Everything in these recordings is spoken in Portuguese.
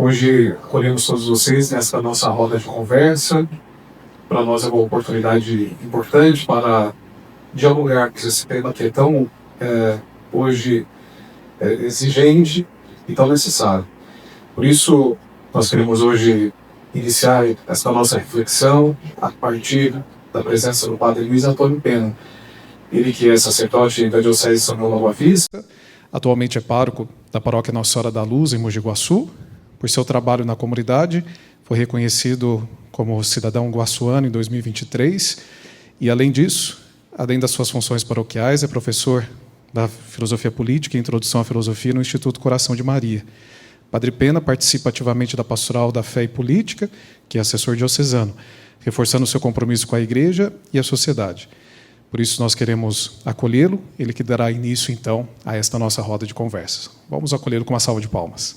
Hoje acolhemos todos vocês nessa nossa roda de conversa. Para nós é uma oportunidade importante para dialogarmos esse tema que é tão hoje exigente e tão necessário. Por isso, nós queremos hoje iniciar essa nossa reflexão a partir da presença do Padre Luiz Antônio Pena. Ele que é sacerdote da Diocese de São João da Boa Vista. Atualmente é pároco da Paróquia Nossa Senhora da Luz, em Mogi Guaçu. Por seu trabalho na comunidade, foi reconhecido como cidadão guaçuano em 2023. E, além disso, além das suas funções paroquiais, é professor da Filosofia Política e Introdução à Filosofia no Instituto Coração de Maria. Padre Pena participa ativamente da Pastoral da Fé e Política, que é assessor diocesano, reforçando seu compromisso com a Igreja e a sociedade. Por isso, nós queremos acolhê-lo, ele que dará início, então, a esta nossa roda de conversas. Vamos acolhê-lo com uma salva de palmas.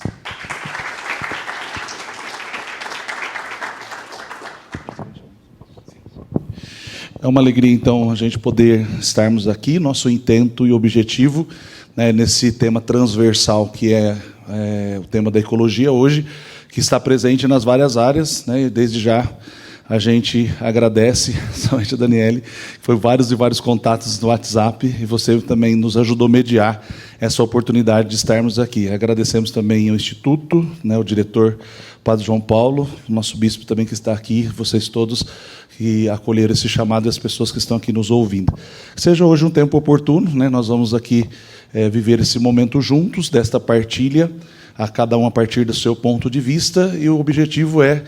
É uma alegria, então, a gente poder estarmos aqui. Nosso intento e objetivo, né, nesse tema transversal que é o tema da ecologia hoje, que está presente nas várias áreas, né, e desde já a gente agradece, somente a Daniele, que foi vários e vários contatos no WhatsApp, e você também nos ajudou a mediar essa oportunidade de estarmos aqui. Agradecemos também ao Instituto, né, o diretor Padre João Paulo, nosso bispo também que está aqui, vocês todos que acolheram esse chamado e as pessoas que estão aqui nos ouvindo. Que seja hoje um tempo oportuno, né, nós vamos aqui viver esse momento juntos, desta partilha, a cada um a partir do seu ponto de vista, e o objetivo é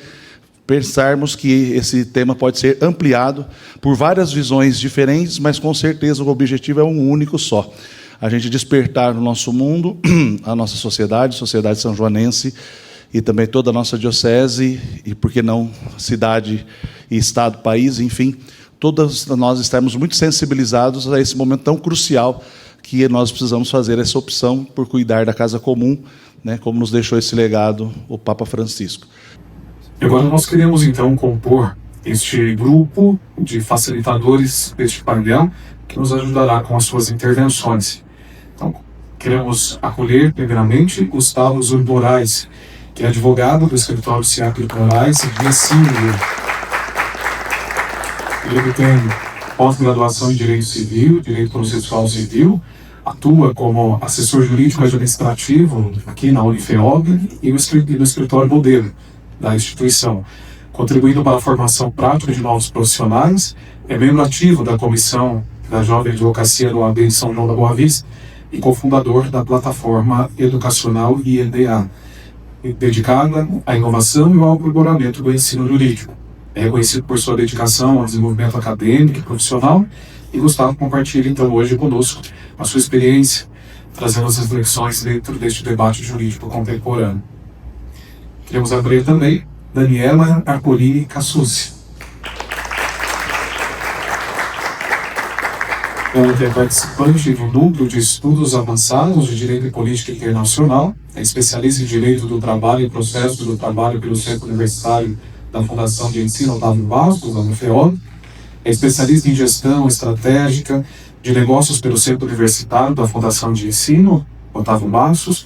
pensarmos que esse tema pode ser ampliado por várias visões diferentes, mas com certeza o objetivo é um único só. A gente despertar no nosso mundo, a nossa sociedade são-joanense, e também toda a nossa diocese, e por que não cidade e estado, país, enfim, todos nós estarmos muito sensibilizados a esse momento tão crucial que nós precisamos fazer essa opção por cuidar da casa comum, né, como nos deixou esse legado o Papa Francisco. E agora nós queremos, então, compor este grupo de facilitadores deste painel que nos ajudará com as suas intervenções. Então, queremos acolher, primeiramente, Gustavo Zuri Moraes, que é advogado do escritório Ciacre Moraes de ensino. Ele tem pós-graduação em Direito Civil, Direito Processual Civil, atua como assessor jurídico administrativo aqui na Unifeog e no escritório modelo da instituição, contribuindo para a formação prática de novos profissionais, é membro ativo da Comissão da Jovem Advocacia do AB de São João da Boa Vista e cofundador da plataforma educacional IEDA, dedicada à inovação e ao aprimoramento do ensino jurídico. É reconhecido por sua dedicação ao desenvolvimento acadêmico e profissional, e Gustavo compartilha, então, hoje conosco a sua experiência, trazendo as reflexões dentro deste debate jurídico contemporâneo. Queremos abrir também Daniela Arpolini Cassucci. Ela é participante do Núcleo de Estudos Avançados de Direito e Política Internacional, é especialista em Direito do Trabalho e Processo do Trabalho pelo Centro Universitário da Fundação de Ensino Otávio Bastos, da UFEOL, é especialista em Gestão Estratégica de Negócios pelo Centro Universitário da Fundação de Ensino Otávio Bastos,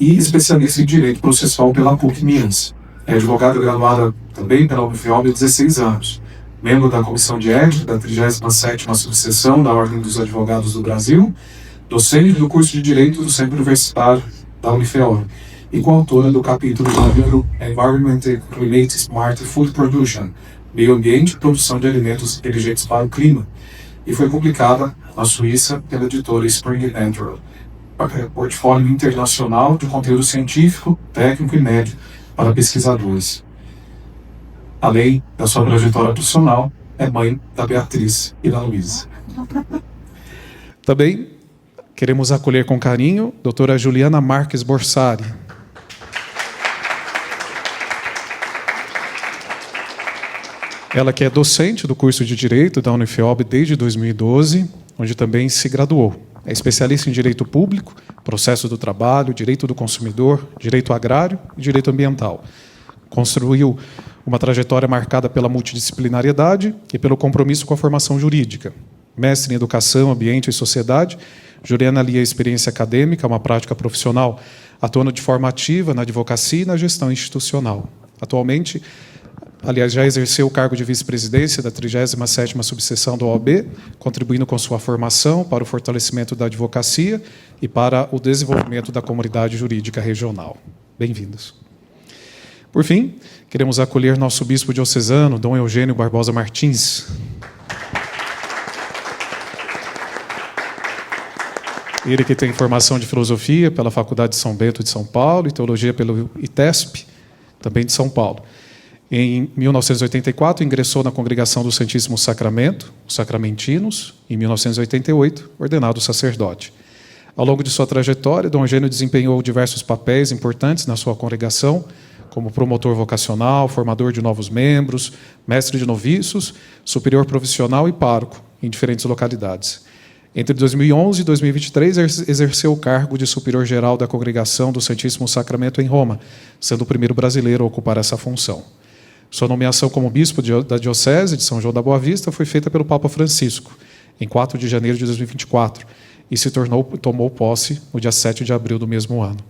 e especialista em Direito Processual pela PUC Minas. É advogada graduada também pela UFOB há 16 anos. Membro da Comissão de Ética da 37ª Subseção da Ordem dos Advogados do Brasil, docente do curso de Direito do Centro Universitário da Unifeog e coautora do capítulo do livro Environment and Climate Smart Food Production, Meio Ambiente e Produção de Alimentos Inteligentes para o Clima, e foi publicada na Suíça pela editora Spring Natural. Portfólio internacional de conteúdo científico, técnico e médio para pesquisadores. Além da sua trajetória profissional, é mãe da Beatriz e da Luísa. Também queremos acolher com carinho a doutora Juliana Marques Borsari. Ela que é docente do curso de Direito da Unifeog desde 2012, onde também se graduou. É especialista em Direito Público, Processo do Trabalho, Direito do Consumidor, Direito Agrário e Direito Ambiental. Construiu uma trajetória marcada pela multidisciplinariedade e pelo compromisso com a formação jurídica. Mestre em Educação, Ambiente e Sociedade, Juliana alia a experiência acadêmica a uma prática profissional atuando de forma ativa na advocacia e na gestão institucional. Atualmente, aliás, já exerceu o cargo de vice-presidência da 37ª subseção da OAB, contribuindo com sua formação para o fortalecimento da advocacia e para o desenvolvimento da comunidade jurídica regional. Bem-vindos. Por fim, queremos acolher nosso bispo diocesano, Dom Eugênio Barbosa Martins. Ele que tem formação de filosofia pela Faculdade de São Bento de São Paulo e teologia pelo ITESP, também de São Paulo. Em 1984, ingressou na Congregação do Santíssimo Sacramento, os Sacramentinos, em 1988, ordenado sacerdote. Ao longo de sua trajetória, Dom Eugênio desempenhou diversos papéis importantes na sua congregação, como promotor vocacional, formador de novos membros, mestre de noviços, superior profissional e pároco, em diferentes localidades. Entre 2011 e 2023, exerceu o cargo de superior-geral da Congregação do Santíssimo Sacramento em Roma, sendo o primeiro brasileiro a ocupar essa função. Sua nomeação como bispo da Diocese de São João da Boa Vista foi feita pelo Papa Francisco, em 4 de janeiro de 2024, e tomou posse no dia 7 de abril do mesmo ano.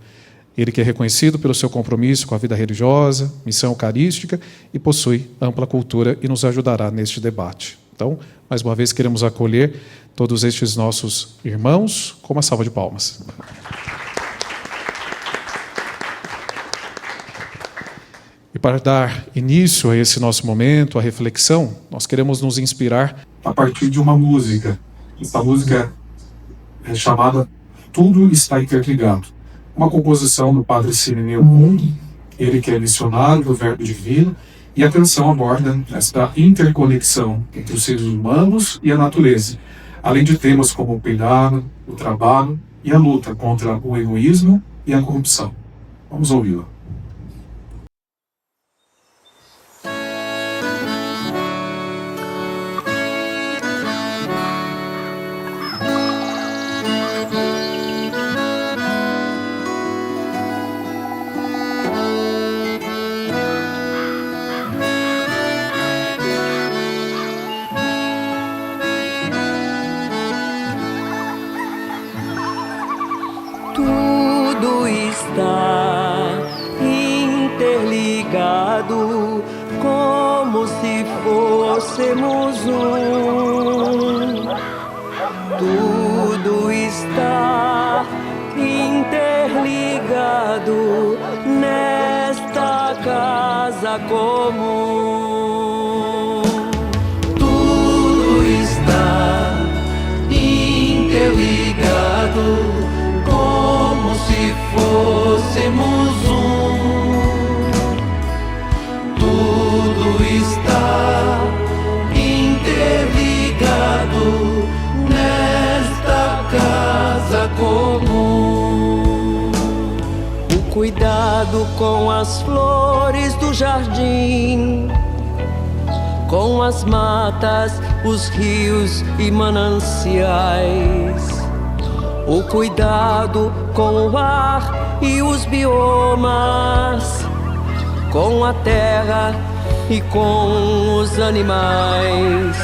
Ele que é reconhecido pelo seu compromisso com a vida religiosa, missão eucarística e possui ampla cultura e nos ajudará neste debate. Então, mais uma vez, queremos acolher todos estes nossos irmãos com uma salva de palmas. E para dar início a esse nosso momento, a reflexão, nós queremos nos inspirar a partir de uma música. Essa música é chamada Tudo Está Interligado. Uma composição do padre Cirineu Mundo, ele que é missionário do Verbo Divino, e a canção aborda esta interconexão entre os seres humanos e a natureza, além de temas como o cuidado, o trabalho e a luta contra o egoísmo e a corrupção. Vamos ouvi-la. Tudo está interligado, como se fôssemos um. Tudo está interligado nesta casa comum. Tudo está interligado, como se fôssemos um. Tudo está interligado nesta casa comum. O cuidado com as flores do jardim, com as matas, os rios e mananciais. O cuidado com o ar e os biomas, com a terra e com os animais.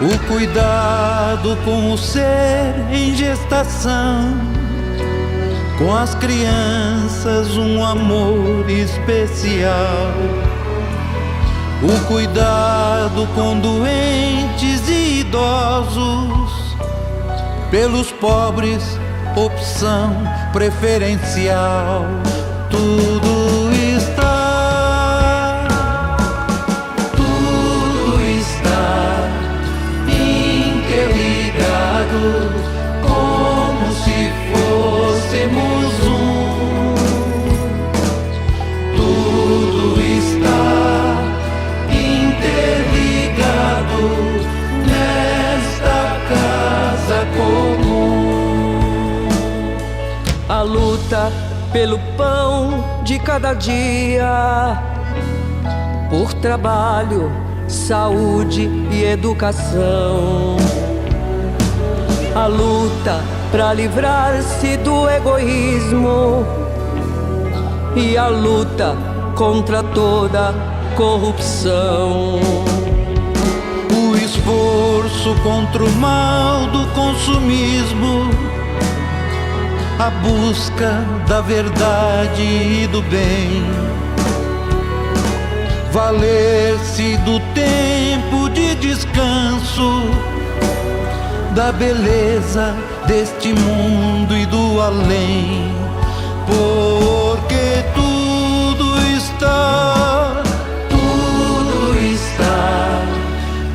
O cuidado com o ser em gestação, com as crianças um amor especial. O cuidado com doentes e idosos, pelos pobres, opção preferencial. Tudo está interligado, como se fôssemos um. Tudo está interligado nesta casa comum. A luta pelo pão de cada dia, por trabalho, saúde e educação. A luta para livrar-se do egoísmo e a luta contra toda corrupção. O esforço contra o mal do consumismo, a busca da verdade e do bem, valer-se do tempo de descanso, da beleza deste mundo e do além, porque tudo está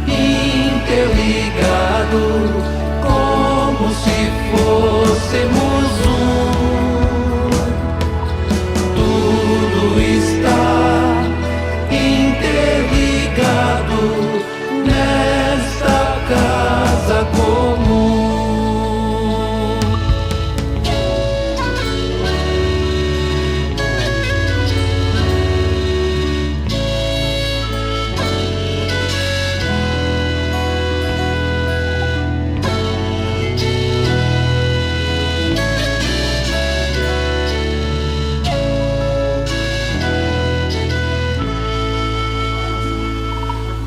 interligado, como se fôssemos um. Tudo está interligado nesta casa comum.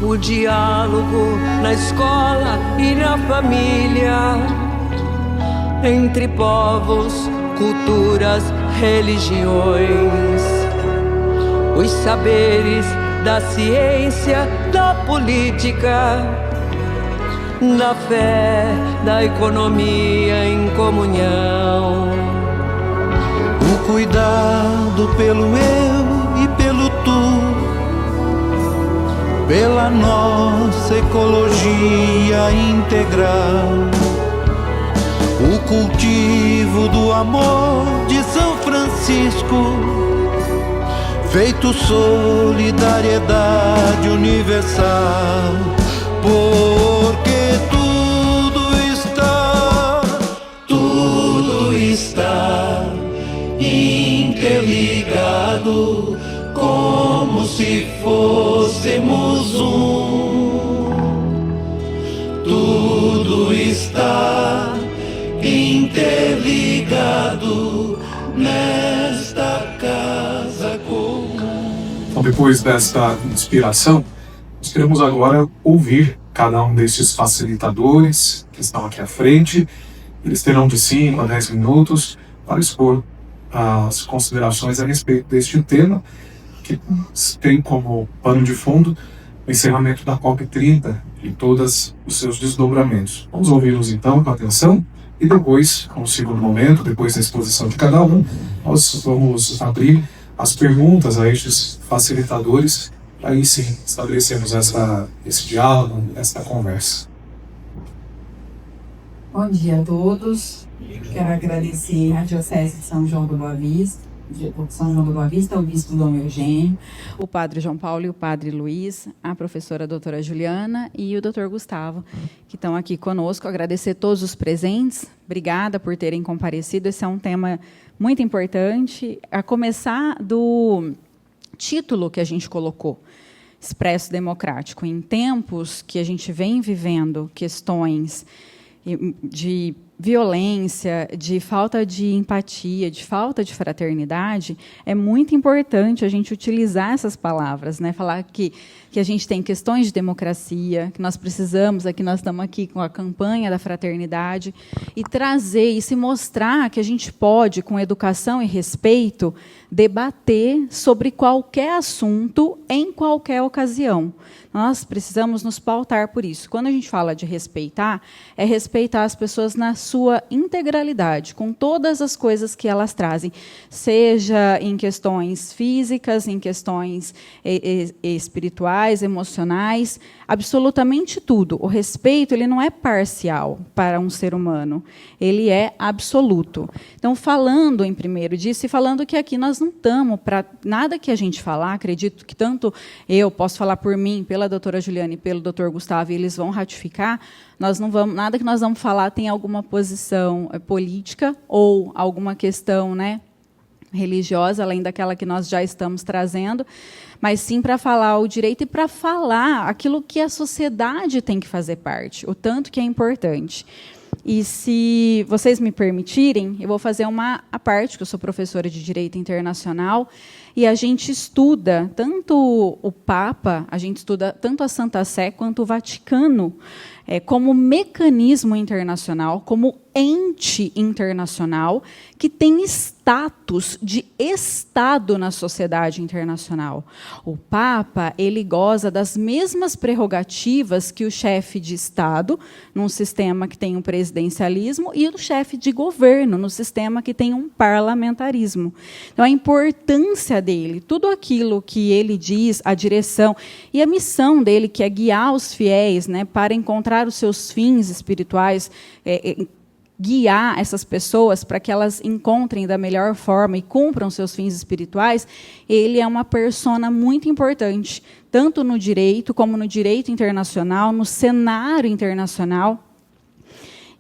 O diálogo na escola e na família, entre povos, culturas, religiões, os saberes da ciência, da política, da fé, da economia em comunhão. O cuidado pelo eu e pelo tu, pela nossa ecologia integral, o cultivo do amor de São Francisco, feito solidariedade universal, porque tudo está interligado, como se fôssemos um. Tudo está interligado nesta casa comum. Então, depois desta inspiração, nós queremos agora ouvir cada um destes facilitadores que estão aqui à frente. Eles terão de 5 a 10 minutos para expor as considerações a respeito deste tema, que tem como pano de fundo o encerramento da COP30 e todos os seus desdobramentos. Vamos ouvi-los então com atenção e depois, no segundo momento, depois da exposição de cada um, nós vamos abrir as perguntas a estes facilitadores, para aí sim estabelecermos esse diálogo, essa conversa. Bom dia a todos. Quero agradecer à Diocese de São João do Boa Vista, o Bispo Dom Eugênio, o Padre João Paulo e o Padre Luiz, a professora doutora Juliana e o doutor Gustavo, que estão aqui conosco. Agradecer a todos os presentes. Obrigada por terem comparecido. Esse é um tema muito importante, a começar do título que a gente colocou, Expresso Democrático. Em tempos que a gente vem vivendo questões de violência, de falta de empatia, de falta de fraternidade, é muito importante a gente utilizar essas palavras, né? Falar que a gente tem questões de democracia, que nós precisamos, nós estamos aqui com a campanha da fraternidade, e trazer e se mostrar que a gente pode, com educação e respeito, debater sobre qualquer assunto, em qualquer ocasião. Nós precisamos nos pautar por isso. Quando a gente fala de respeitar, é respeitar as pessoas na sua integralidade, com todas as coisas que elas trazem, seja em questões físicas, em questões espirituais, emocionais, absolutamente tudo. O respeito, ele não é parcial para um ser humano, ele é absoluto. Então, falando em primeiro disso e falando que aqui nós não estamos para nada que a gente falar, acredito que tanto eu posso falar por mim, pela doutora Juliana e pelo doutor Gustavo, e eles vão ratificar, nós não vamos, nada que nós vamos falar tem alguma posição política ou alguma questão, né, religiosa, além daquela que nós já estamos trazendo, mas sim para falar o direito e para falar aquilo que a sociedade tem que fazer parte, o tanto que é importante. E se vocês me permitirem, eu vou fazer uma à parte, que eu sou professora de Direito Internacional, e a gente estuda tanto o Papa, a gente estuda tanto a Santa Sé quanto o Vaticano, como mecanismo internacional, como ente internacional que tem status de Estado na sociedade internacional. O Papa, ele goza das mesmas prerrogativas que o chefe de Estado, num sistema que tem um presidencialismo, e o chefe de governo, no sistema que tem um parlamentarismo. Então, a importância dele, tudo aquilo que ele diz, a direção e a missão dele, que é guiar os fiéis, né, para encontrar os seus fins espirituais, guiar essas pessoas para que elas encontrem da melhor forma e cumpram seus fins espirituais, ele é uma persona muito importante, tanto no direito, como no direito internacional, no cenário internacional.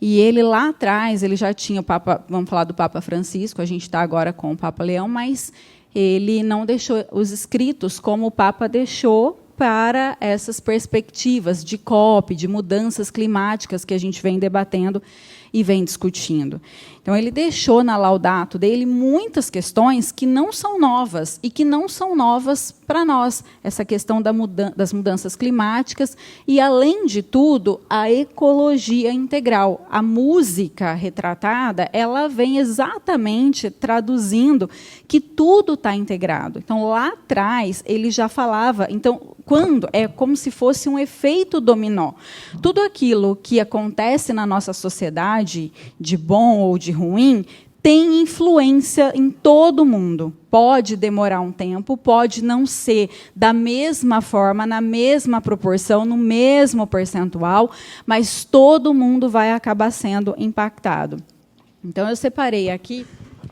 E ele, lá atrás, ele já tinha o Papa, vamos falar do Papa Francisco, a gente está agora com o Papa Leão, mas ele não deixou os escritos como o Papa deixou para essas perspectivas de COP, de mudanças climáticas que a gente vem debatendo e vem discutindo. Então, ele deixou na Laudato dele muitas questões que não são novas, e que não são novas para nós. Essa questão das mudanças climáticas e, além de tudo, a ecologia integral. A música retratada, ela vem exatamente traduzindo que tudo está integrado. Então, lá atrás, ele já falava... Então, quando é como se fosse um efeito dominó. Tudo aquilo que acontece na nossa sociedade, de bom ou de ruim, tem influência em todo mundo. Pode demorar um tempo, pode não ser da mesma forma, na mesma proporção, no mesmo percentual, mas todo mundo vai acabar sendo impactado. Então, eu separei aqui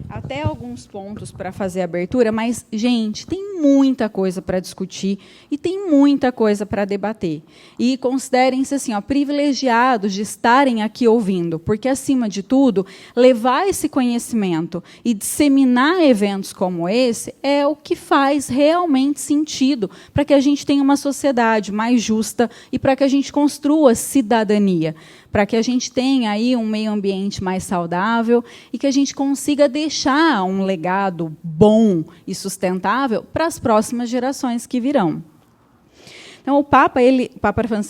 até alguns pontos para fazer a abertura, mas, gente, tem muita coisa para discutir e tem muita coisa para debater. E considerem-se assim, privilegiados de estarem aqui ouvindo, porque, acima de tudo, levar esse conhecimento e disseminar eventos como esse é o que faz realmente sentido para que a gente tenha uma sociedade mais justa e para que a gente construa cidadania, para que a gente tenha aí um meio ambiente mais saudável e que a gente consiga deixar um legado bom e sustentável para as próximas gerações que virão. Então, o Papa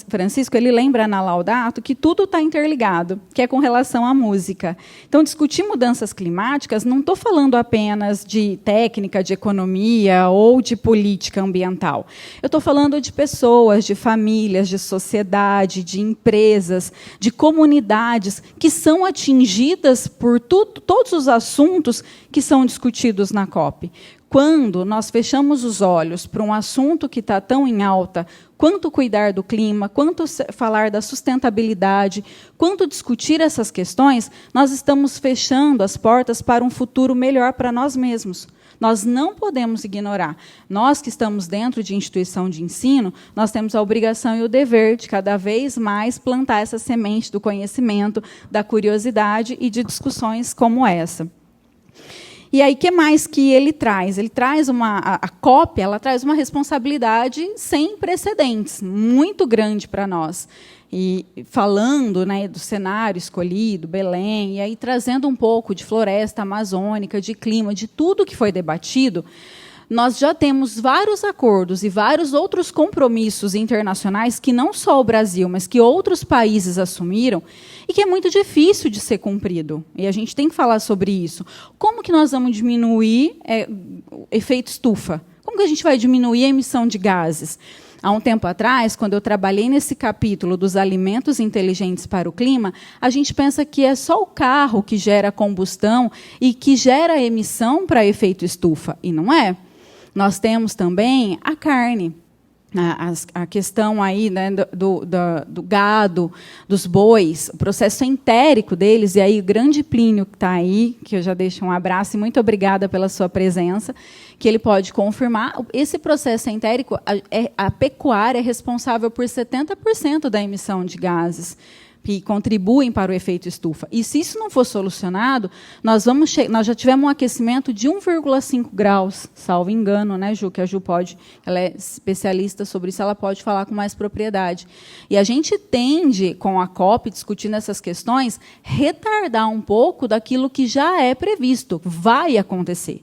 Francisco, ele lembra na Laudato que tudo está interligado, que é com relação à música. Então, discutir mudanças climáticas, não estou falando apenas de técnica, de economia ou de política ambiental. Eu estou falando de pessoas, de famílias, de sociedade, de empresas, de comunidades que são atingidas por todos os assuntos que são discutidos na COP. Quando nós fechamos os olhos para um assunto que está tão em alta, quanto cuidar do clima, quanto falar da sustentabilidade, quanto discutir essas questões, nós estamos fechando as portas para um futuro melhor para nós mesmos. Nós não podemos ignorar. Nós que estamos dentro de instituição de ensino, nós temos a obrigação e o dever de cada vez mais plantar essa semente do conhecimento, da curiosidade e de discussões como essa. E aí, o que mais que ele traz? Ele traz a COP, ela traz uma responsabilidade sem precedentes, muito grande para nós. E falando, né, do cenário escolhido, Belém, e aí trazendo um pouco de floresta amazônica, de clima, de tudo que foi debatido, nós já temos vários acordos e vários outros compromissos internacionais que não só o Brasil, mas que outros países assumiram e que é muito difícil de ser cumprido. E a gente tem que falar sobre isso. Como que nós vamos diminuir o efeito estufa? Como que a gente vai diminuir a emissão de gases? Há um tempo atrás, quando eu trabalhei nesse capítulo dos alimentos inteligentes para o clima, a gente pensa que é só o carro que gera combustão e que gera emissão para efeito estufa. E não é. Nós temos também a carne. A questão aí, né, do gado, dos bois, o processo entérico deles, e aí o grande Plínio que está aí, que eu já deixo um abraço e muito obrigada pela sua presença, que ele pode confirmar, esse processo entérico, a pecuária é responsável por 70% da emissão de gases que contribuem para o efeito estufa. E se isso não for solucionado, nós já tivemos um aquecimento de 1,5 graus, salvo engano, né, Ju, que a Ju pode, ela é especialista sobre isso, ela pode falar com mais propriedade. E a gente tende, com a COP, discutindo essas questões, retardar um pouco daquilo que já é previsto, vai acontecer.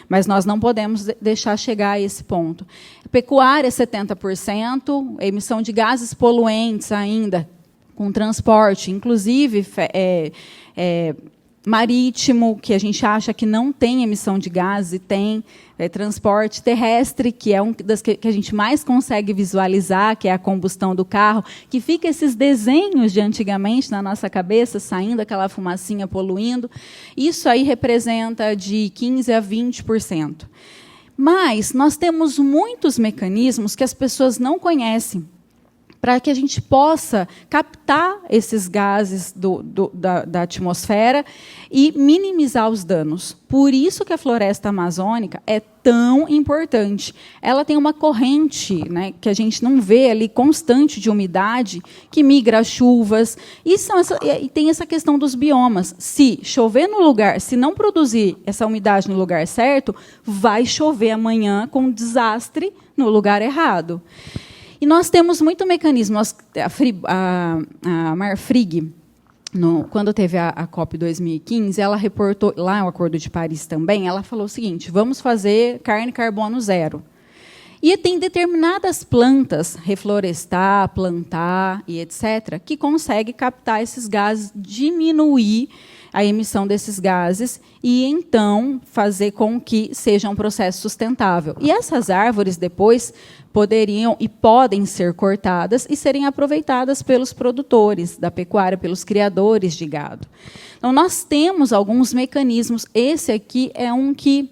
mas nós não podemos deixar chegar a esse ponto. Pecuária, 70%, emissão de gases poluentes ainda, com transporte, inclusive marítimo, que a gente acha que não tem emissão de gases, e tem transporte terrestre, que é um das que a gente mais consegue visualizar, que é a combustão do carro, que fica esses desenhos de antigamente na nossa cabeça, saindo aquela fumacinha poluindo. Isso aí representa de 15% a 20%. Mas nós temos muitos mecanismos que as pessoas não conhecem, para que a gente possa captar esses gases da atmosfera e minimizar os danos. Por isso que a floresta amazônica é tão importante. Ela tem uma corrente, né, que a gente não vê ali, constante de umidade, que migra as chuvas. E tem essa questão dos biomas. Se chover no lugar, se não produzir essa umidade no lugar certo, vai chover amanhã com um desastre no lugar errado. E nós temos muito mecanismo. A Marfrig, quando teve a COP 2015, ela reportou, lá no Acordo de Paris também, ela falou o seguinte: vamos fazer carne e carbono zero. E tem determinadas plantas, reflorestar, plantar e etc., que conseguem captar esses gases, diminuir a emissão desses gases e, então, fazer com que seja um processo sustentável. E essas árvores, depois, poderiam e podem ser cortadas e serem aproveitadas pelos produtores da pecuária, pelos criadores de gado. Então, nós temos alguns mecanismos. Esse aqui é um que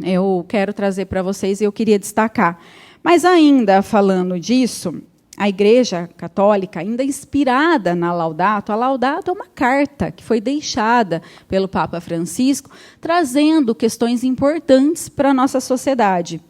eu quero trazer para vocês e eu queria destacar. Mas, ainda falando disso, a Igreja Católica, ainda inspirada na Laudato, a Laudato é uma carta que foi deixada pelo Papa Francisco, trazendo questões importantes para a nossa sociedade.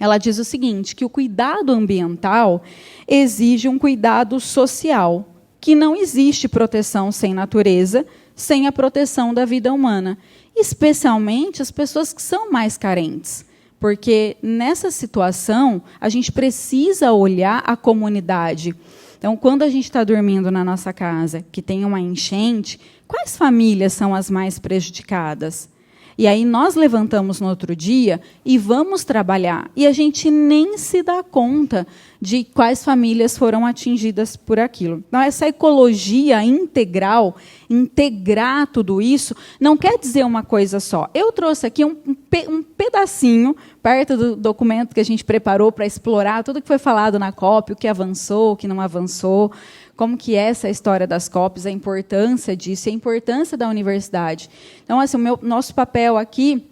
Ela diz o seguinte, que o cuidado ambiental exige um cuidado social, que não existe proteção sem natureza, sem a proteção da vida humana, especialmente as pessoas que são mais carentes. Porque, nessa situação, a gente precisa olhar a comunidade. Então, quando a gente está dormindo na nossa casa, que tem uma enchente, quais famílias são as mais prejudicadas? E aí nós levantamos no outro dia e vamos trabalhar. E a gente nem se dá conta de quais famílias foram atingidas por aquilo. Então, essa ecologia integral, integrar tudo isso, não quer dizer uma coisa só. Eu trouxe aqui um pedacinho, perto do documento que a gente preparou para explorar tudo que foi falado na COP, o que avançou, o que não avançou, como que é essa história das COPs, a importância disso, a importância da universidade. Então, assim, nosso papel aqui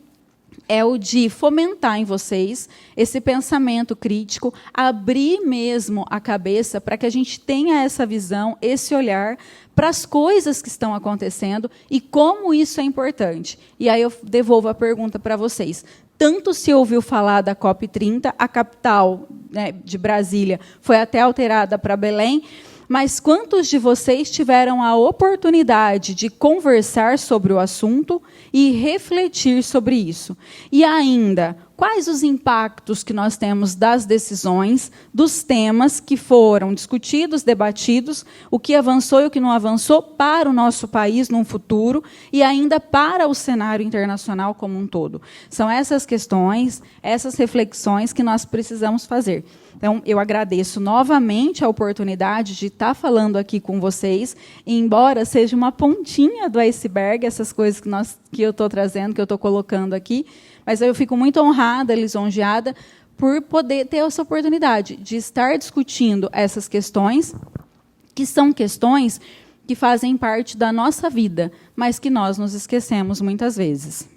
é o de fomentar em vocês esse pensamento crítico, abrir mesmo a cabeça para que a gente tenha essa visão, esse olhar para as coisas que estão acontecendo e como isso é importante. E aí eu devolvo a pergunta para vocês. Tanto se ouviu falar da COP30, a capital, né, de Brasília foi até alterada para Belém, mas quantos de vocês tiveram a oportunidade de conversar sobre o assunto e refletir sobre isso? E ainda, quais os impactos que nós temos das decisões, dos temas que foram discutidos, debatidos, o que avançou e o que não avançou para o nosso país no futuro e ainda para o cenário internacional como um todo? São essas questões, essas reflexões que nós precisamos fazer. Então, eu agradeço novamente a oportunidade de estar falando aqui com vocês, embora seja uma pontinha do iceberg, essas coisas que eu estou trazendo, que eu estou colocando aqui, mas eu fico muito honrada, lisonjeada, por poder ter essa oportunidade de estar discutindo essas questões, que são questões que fazem parte da nossa vida, mas que nós nos esquecemos muitas vezes.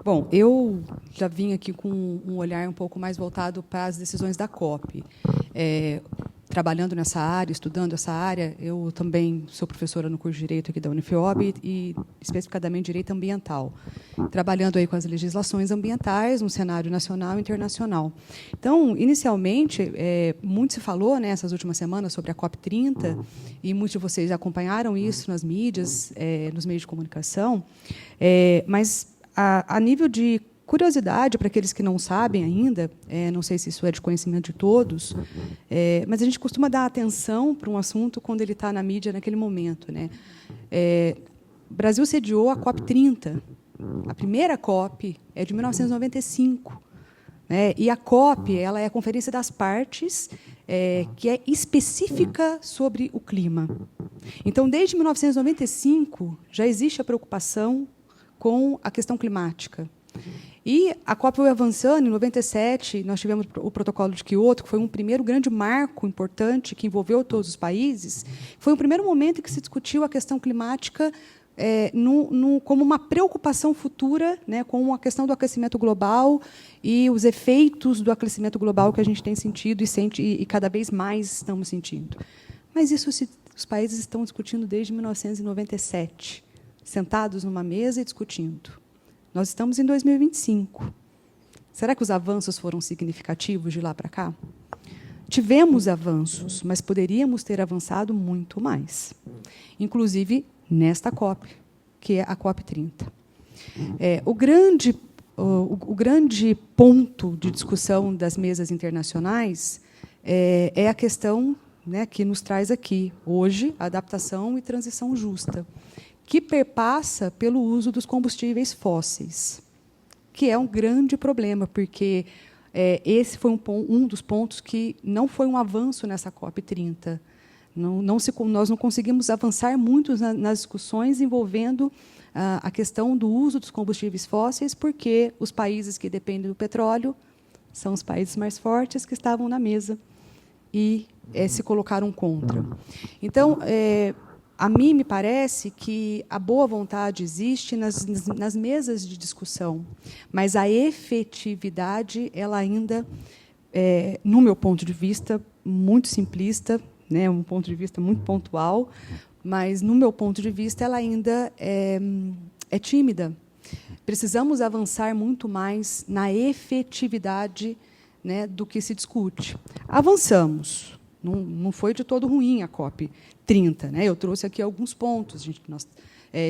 Bom, eu já vim aqui com um olhar um pouco mais voltado para as decisões da COP. Trabalhando nessa área, estudando essa área, eu também sou professora no curso de Direito aqui da Unifiob e, especificadamente, Direito Ambiental, trabalhando aí com as legislações ambientais no cenário nacional e internacional. Então, inicialmente, muito se falou nessas últimas semanas sobre a COP30, e muitos de vocês acompanharam isso nas mídias, nos meios de comunicação, mas a nível de curiosidade, para aqueles que não sabem ainda, não sei se isso é de conhecimento de todos, mas a gente costuma dar atenção para um assunto quando ele está na mídia naquele momento, né? O Brasil sediou a COP30. A primeira COP é de 1995. Né? E a COP ela é a Conferência das Partes, que é específica sobre o clima. Então, desde 1995, já existe a preocupação com a questão climática. E a COP foi avançando. Em 97, nós tivemos o Protocolo de Quioto, que foi um primeiro grande marco importante que envolveu todos os países. Foi o primeiro momento em que se discutiu a questão climática como uma preocupação futura, né, com a questão do aquecimento global e os efeitos do aquecimento global que a gente tem sentido e sente e cada vez mais estamos sentindo. Mas isso os países estão discutindo desde 1997, sentados numa mesa e discutindo. Nós estamos em 2025. Será que os avanços foram significativos de lá para cá? Tivemos avanços, mas poderíamos ter avançado muito mais. Inclusive nesta COP, que é a COP30. O grande ponto de discussão das mesas internacionais é a questão, né, que nos traz aqui, hoje, a adaptação e transição justa, que perpassa pelo uso dos combustíveis fósseis, que é um grande problema, porque esse foi um dos pontos que não foi um avanço nessa COP30. Nós não conseguimos avançar muito nas discussões envolvendo a questão do uso dos combustíveis fósseis, porque os países que dependem do petróleo são os países mais fortes que estavam na mesa e se colocaram contra. Então, a mim me parece que a boa vontade existe nas mesas de discussão, mas a efetividade, ela ainda, no meu ponto de vista, muito simplista, né, um ponto de vista muito pontual, mas, no meu ponto de vista, ela ainda é tímida. Precisamos avançar muito mais na efetividade, né, do que se discute. Avançamos. Não foi de todo ruim a COP30. Né? Eu trouxe aqui alguns pontos. Nós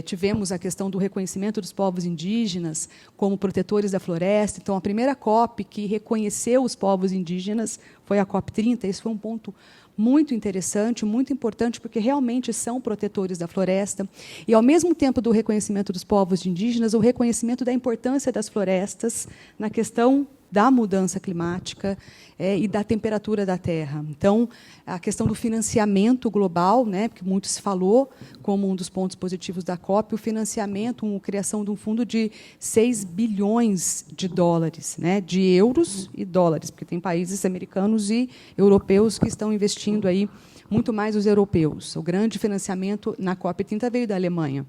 tivemos a questão do reconhecimento dos povos indígenas como protetores da floresta. Então, a primeira COP que reconheceu os povos indígenas foi a COP30. Esse foi um ponto muito interessante, muito importante, porque realmente são protetores da floresta. E, ao mesmo tempo do reconhecimento dos povos indígenas, o reconhecimento da importância das florestas na questão da mudança climática e da temperatura da Terra. Então, a questão do financiamento global, né, que muito se falou como um dos pontos positivos da COP, o financiamento, a criação de um fundo de 6 bilhões de dólares, né, de euros e dólares, porque tem países americanos e europeus que estão investindo aí muito mais os europeus. O grande financiamento na COP30 veio da Alemanha.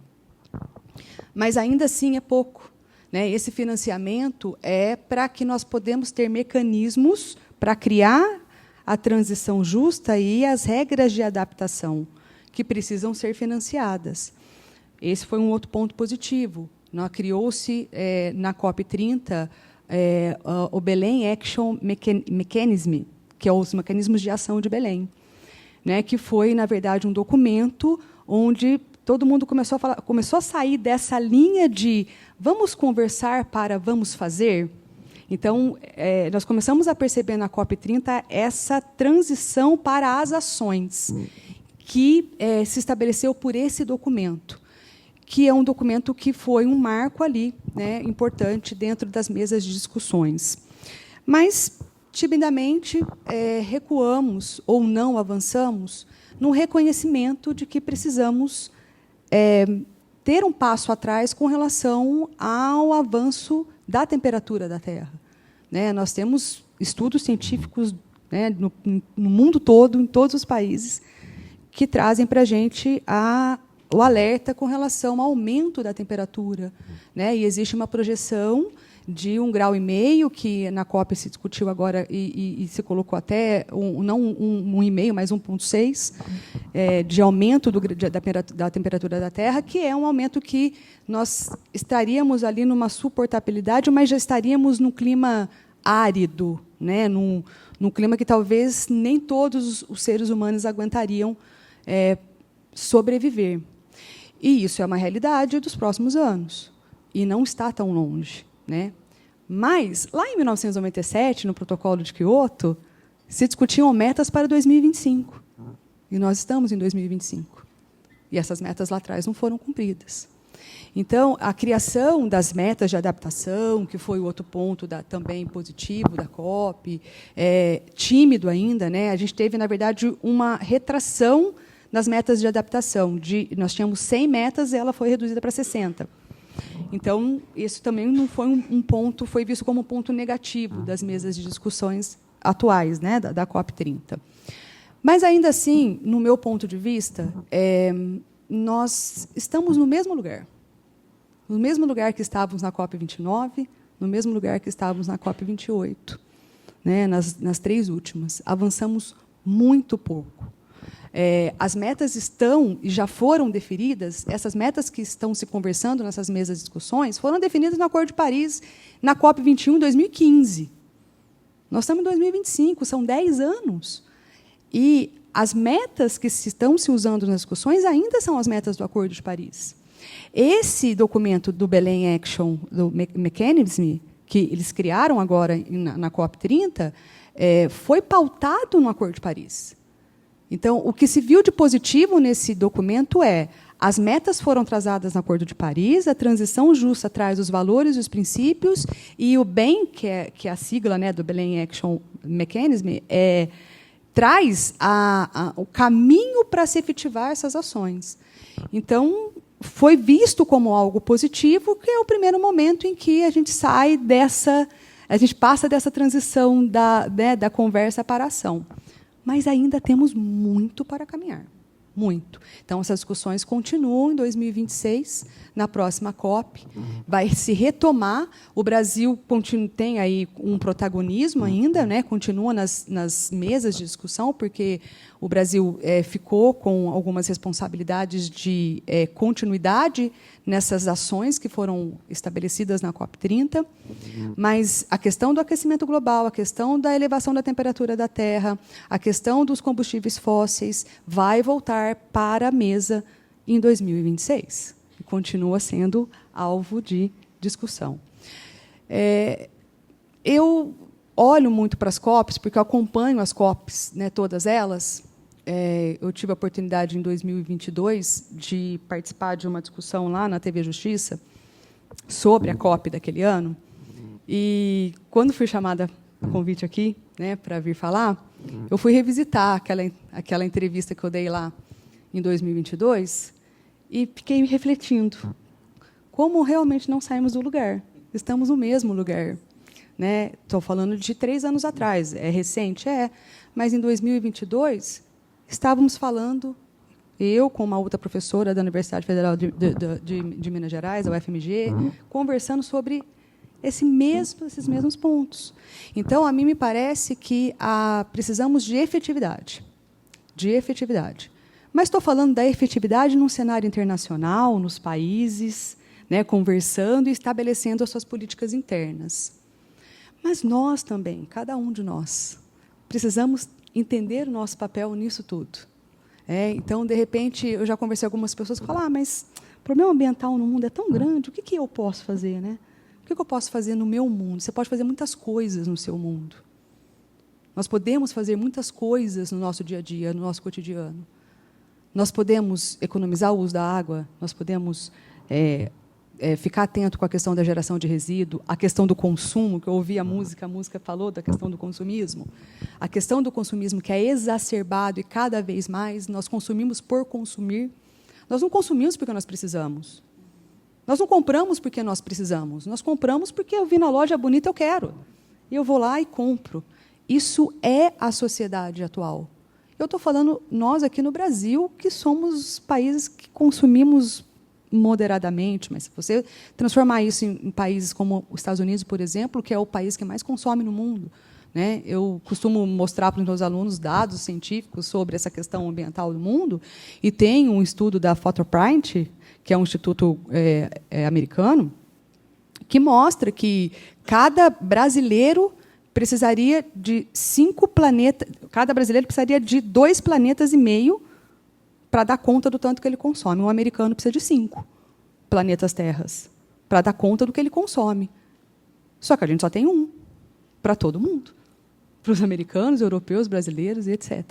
Mas, ainda assim, é pouco. Esse financiamento é para que nós podemos ter mecanismos para criar a transição justa e as regras de adaptação que precisam ser financiadas. Esse foi um outro ponto positivo. Criou-se, na COP30, o Belém Action Mechanism, que é os mecanismos de ação de Belém, né, que foi, na verdade, um documento onde todo mundo começou a sair dessa linha de vamos conversar para vamos fazer. Então, nós começamos a perceber na COP30 essa transição para as ações que se estabeleceu por esse documento, que é um documento que foi um marco ali, né, importante dentro das mesas de discussões. Mas, timidamente, recuamos ou não avançamos no reconhecimento de que precisamos ter um passo atrás com relação ao avanço da temperatura da Terra. Né? Nós temos estudos científicos, né, no mundo todo, em todos os países, que trazem para a gente o alerta com relação ao aumento da temperatura. Né? E existe uma projeção de 1,5 graus, que na COP se discutiu agora e se colocou até, não 1,5, mas 1,6, de aumento da temperatura da Terra, que é um aumento que nós estaríamos ali numa suportabilidade, mas já estaríamos num clima árido, né? num clima que talvez nem todos os seres humanos aguentariam sobreviver. E isso é uma realidade dos próximos anos, e não está tão longe. Né? Mas, lá em 1997, no Protocolo de Quioto, se discutiam metas para 2025. E nós estamos em 2025. E essas metas lá atrás não foram cumpridas. Então, a criação das metas de adaptação, que foi o outro ponto também positivo da COP, tímido ainda, né? A gente teve, na verdade, uma retração nas metas de adaptação. Nós tínhamos 100 metas e ela foi reduzida para 60. Então, isso também não foi um ponto, foi visto como um ponto negativo das mesas de discussões atuais, né, da COP 30. Mas, ainda assim, no meu ponto de vista, nós estamos no mesmo lugar. No mesmo lugar que estávamos na COP 29, no mesmo lugar que estávamos na COP 28, né, nas 3 últimas. Avançamos muito pouco. As metas estão e já foram definidas, essas metas que estão se conversando nessas mesas de discussões, foram definidas no Acordo de Paris, na COP 21, em 2015. Nós estamos em 2025, são 10 anos. E as metas que estão se usando nas discussões ainda são as metas do Acordo de Paris. Esse documento do Belém Action, do Mechanism, que eles criaram agora na COP 30, foi pautado no Acordo de Paris. Então, o que se viu de positivo nesse documento as metas foram trazadas no Acordo de Paris, a transição justa traz os valores e os princípios, e o BEM, que é a sigla, né, do Belém Action Mechanism, traz o caminho para se efetivar essas ações. Então, foi visto como algo positivo, que é o primeiro momento em que a gente a gente passa dessa transição da conversa para a ação. Mas ainda temos muito para caminhar, muito. Então, essas discussões continuam em 2026, na próxima COP. Vai se retomar. O Brasil tem aí um protagonismo ainda, né? Continua nas mesas de discussão, porque o Brasil ficou com algumas responsabilidades de continuidade nessas ações que foram estabelecidas na COP 30, mas a questão do aquecimento global, a questão da elevação da temperatura da Terra, a questão dos combustíveis fósseis vai voltar para a mesa em 2026 e continua sendo alvo de discussão. Eu olho muito para as COPs, porque eu acompanho as COPs, né, todas elas. Eu tive a oportunidade, em 2022, de participar de uma discussão lá na TV Justiça sobre a COP daquele ano. E, quando fui chamada a convite aqui, né, para vir falar, eu fui revisitar aquela entrevista que eu dei lá em 2022 e fiquei refletindo como realmente não saímos do lugar. Estamos no mesmo lugar. Né? Estou falando de 3 anos atrás. É recente? Mas, em 2022... estávamos falando, eu com uma outra professora da Universidade Federal de Minas Gerais, a UFMG, conversando sobre esses mesmos pontos. Então, a mim me parece que precisamos de efetividade. Mas estou falando da efetividade num cenário internacional, nos países, né, conversando e estabelecendo as suas políticas internas. Mas nós também, cada um de nós, precisamos entender o nosso papel nisso tudo. Então, de repente, eu já conversei com algumas pessoas que falam, mas o problema ambiental no mundo é tão grande, o que eu posso fazer? Né? O que eu posso fazer no meu mundo? Você pode fazer muitas coisas no seu mundo. Nós podemos fazer muitas coisas no nosso dia a dia, no nosso cotidiano. Nós podemos economizar o uso da água, nós podemos ficar atento com a questão da geração de resíduo, a questão do consumo, que eu ouvi a música falou da questão do consumismo. A questão do consumismo, que é exacerbado e cada vez mais, nós consumimos por consumir. Nós não consumimos porque nós precisamos. Nós não compramos porque nós precisamos. Nós compramos porque eu vi na loja bonita, eu quero. E eu vou lá e compro. Isso é a sociedade atual. Eu estou falando, nós aqui no Brasil, que somos países que consumimos moderadamente, mas se você transformar isso em países como os Estados Unidos, por exemplo, que é o país que mais consome no mundo, né? Eu costumo mostrar para os meus alunos dados científicos sobre essa questão ambiental do mundo, e tem um estudo da Photoprint, que é um instituto americano, que mostra que cada brasileiro precisaria de 5 planetas, cada brasileiro precisaria de 2,5 planetas para dar conta do tanto que ele consome. Um americano precisa de 5 planetas terras para dar conta do que ele consome. Só que a gente só tem um para todo mundo, para os americanos, europeus, brasileiros e etc.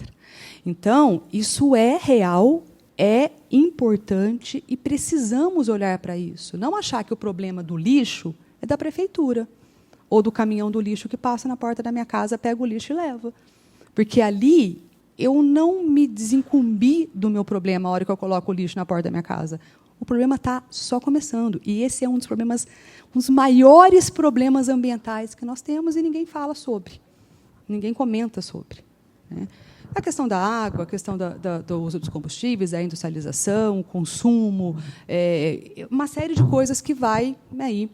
Então, isso é real, é importante e precisamos olhar para isso. Não achar que o problema do lixo é da prefeitura ou do caminhão do lixo que passa na porta da minha casa, pega o lixo e leva. Porque ali eu não me desincumbi do meu problema a hora que eu coloco o lixo na porta da minha casa. O problema está só começando. E esse é um dos maiores problemas ambientais que nós temos e ninguém fala sobre. Ninguém comenta sobre. Né? A questão da água, a questão do uso dos combustíveis, a industrialização, o consumo, uma série de coisas que vai aí,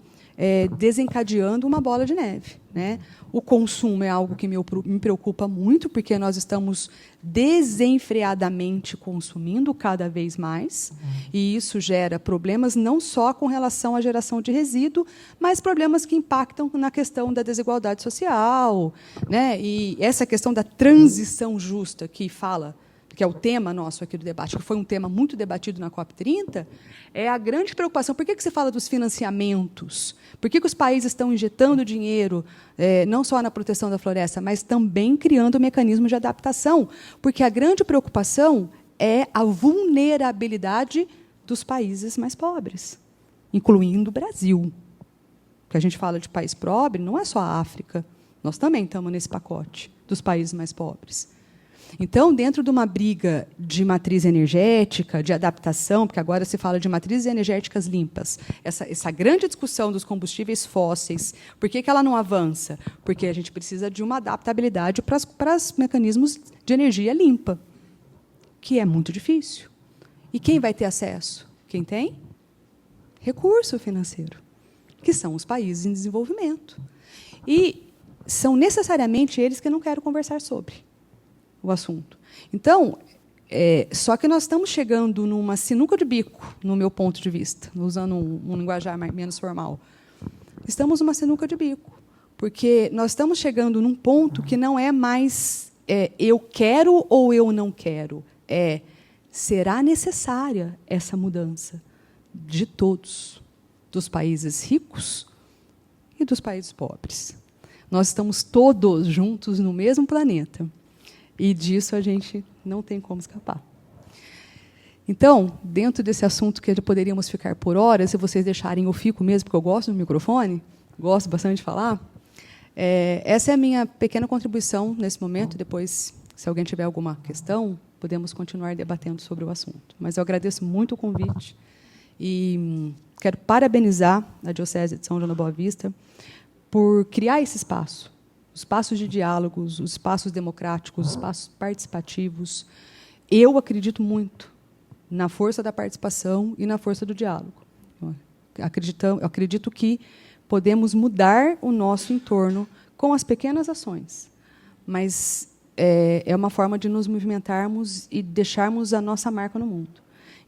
desencadeando uma bola de neve. Né? O consumo é algo que me preocupa muito, porque nós estamos desenfreadamente consumindo cada vez mais, e isso gera problemas não só com relação à geração de resíduo, mas problemas que impactam na questão da desigualdade social, né? E essa questão da transição justa que fala, que é o tema nosso aqui do debate, que foi um tema muito debatido na COP30, é a grande preocupação. Por que você fala dos financiamentos? Por que os países estão injetando dinheiro, não só na proteção da floresta, mas também criando mecanismos de adaptação? Porque a grande preocupação é a vulnerabilidade dos países mais pobres, incluindo o Brasil. Porque a gente fala de país pobre, não é só a África. Nós também estamos nesse pacote dos países mais pobres. Então, dentro de uma briga de matriz energética, de adaptação, porque agora se fala de matrizes energéticas limpas, essa grande discussão dos combustíveis fósseis, por que ela não avança? Porque a gente precisa de uma adaptabilidade para os mecanismos de energia limpa, que é muito difícil. E quem vai ter acesso? Quem tem? Recurso financeiro, que são os países em desenvolvimento. E são necessariamente eles que eu não quero conversar sobre o assunto. Então, só que nós estamos chegando numa sinuca de bico, no meu ponto de vista, usando um linguajar menos formal. Estamos numa sinuca de bico, porque nós estamos chegando num ponto que não é mais eu quero ou eu não quero. Será necessária essa mudança de todos, dos países ricos e dos países pobres. Nós estamos todos juntos no mesmo planeta. E disso a gente não tem como escapar. Então, dentro desse assunto que poderíamos ficar por horas, se vocês deixarem, eu fico mesmo, porque eu gosto do microfone, gosto bastante de falar. Essa é a minha pequena contribuição nesse momento. Depois, se alguém tiver alguma questão, podemos continuar debatendo sobre o assunto. Mas eu agradeço muito o convite e quero parabenizar a Diocese de São João da Boa Vista por criar esse espaço. Os espaços de diálogos, os espaços democráticos, os espaços participativos. Eu acredito muito na força da participação e na força do diálogo. Eu acredito que podemos mudar o nosso entorno com as pequenas ações, mas é uma forma de nos movimentarmos e deixarmos a nossa marca no mundo.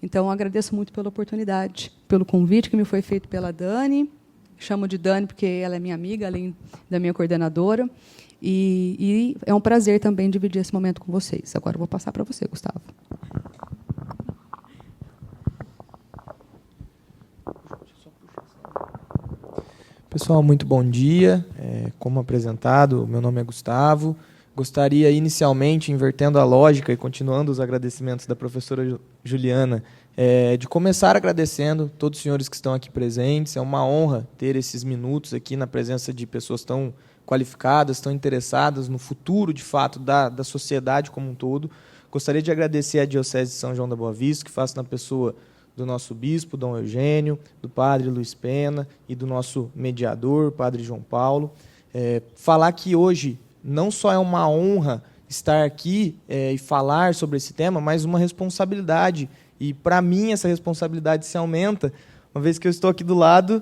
Então, eu agradeço muito pela oportunidade, pelo convite que me foi feito pela Dani. Chamo de Dani porque ela é minha amiga, além da minha coordenadora. E é um prazer também dividir esse momento com vocês. Agora eu vou passar para você, Gustavo. Pessoal, muito bom dia. Como apresentado, meu nome é Gustavo. Gostaria, inicialmente, invertendo a lógica e continuando os agradecimentos da professora Juliana, de começar agradecendo todos os senhores que estão aqui presentes. É uma honra ter esses minutos aqui na presença de pessoas tão qualificadas, tão interessadas no futuro, de fato, da sociedade como um todo. Gostaria de agradecer à Diocese de São João da Boa Vista, que faço na pessoa do nosso bispo, Dom Eugênio, do padre Luiz Pena e do nosso mediador, padre João Paulo. Falar que hoje não só é uma honra estar aqui e falar sobre esse tema, mas uma responsabilidade. E, para mim, essa responsabilidade se aumenta, uma vez que eu estou aqui do lado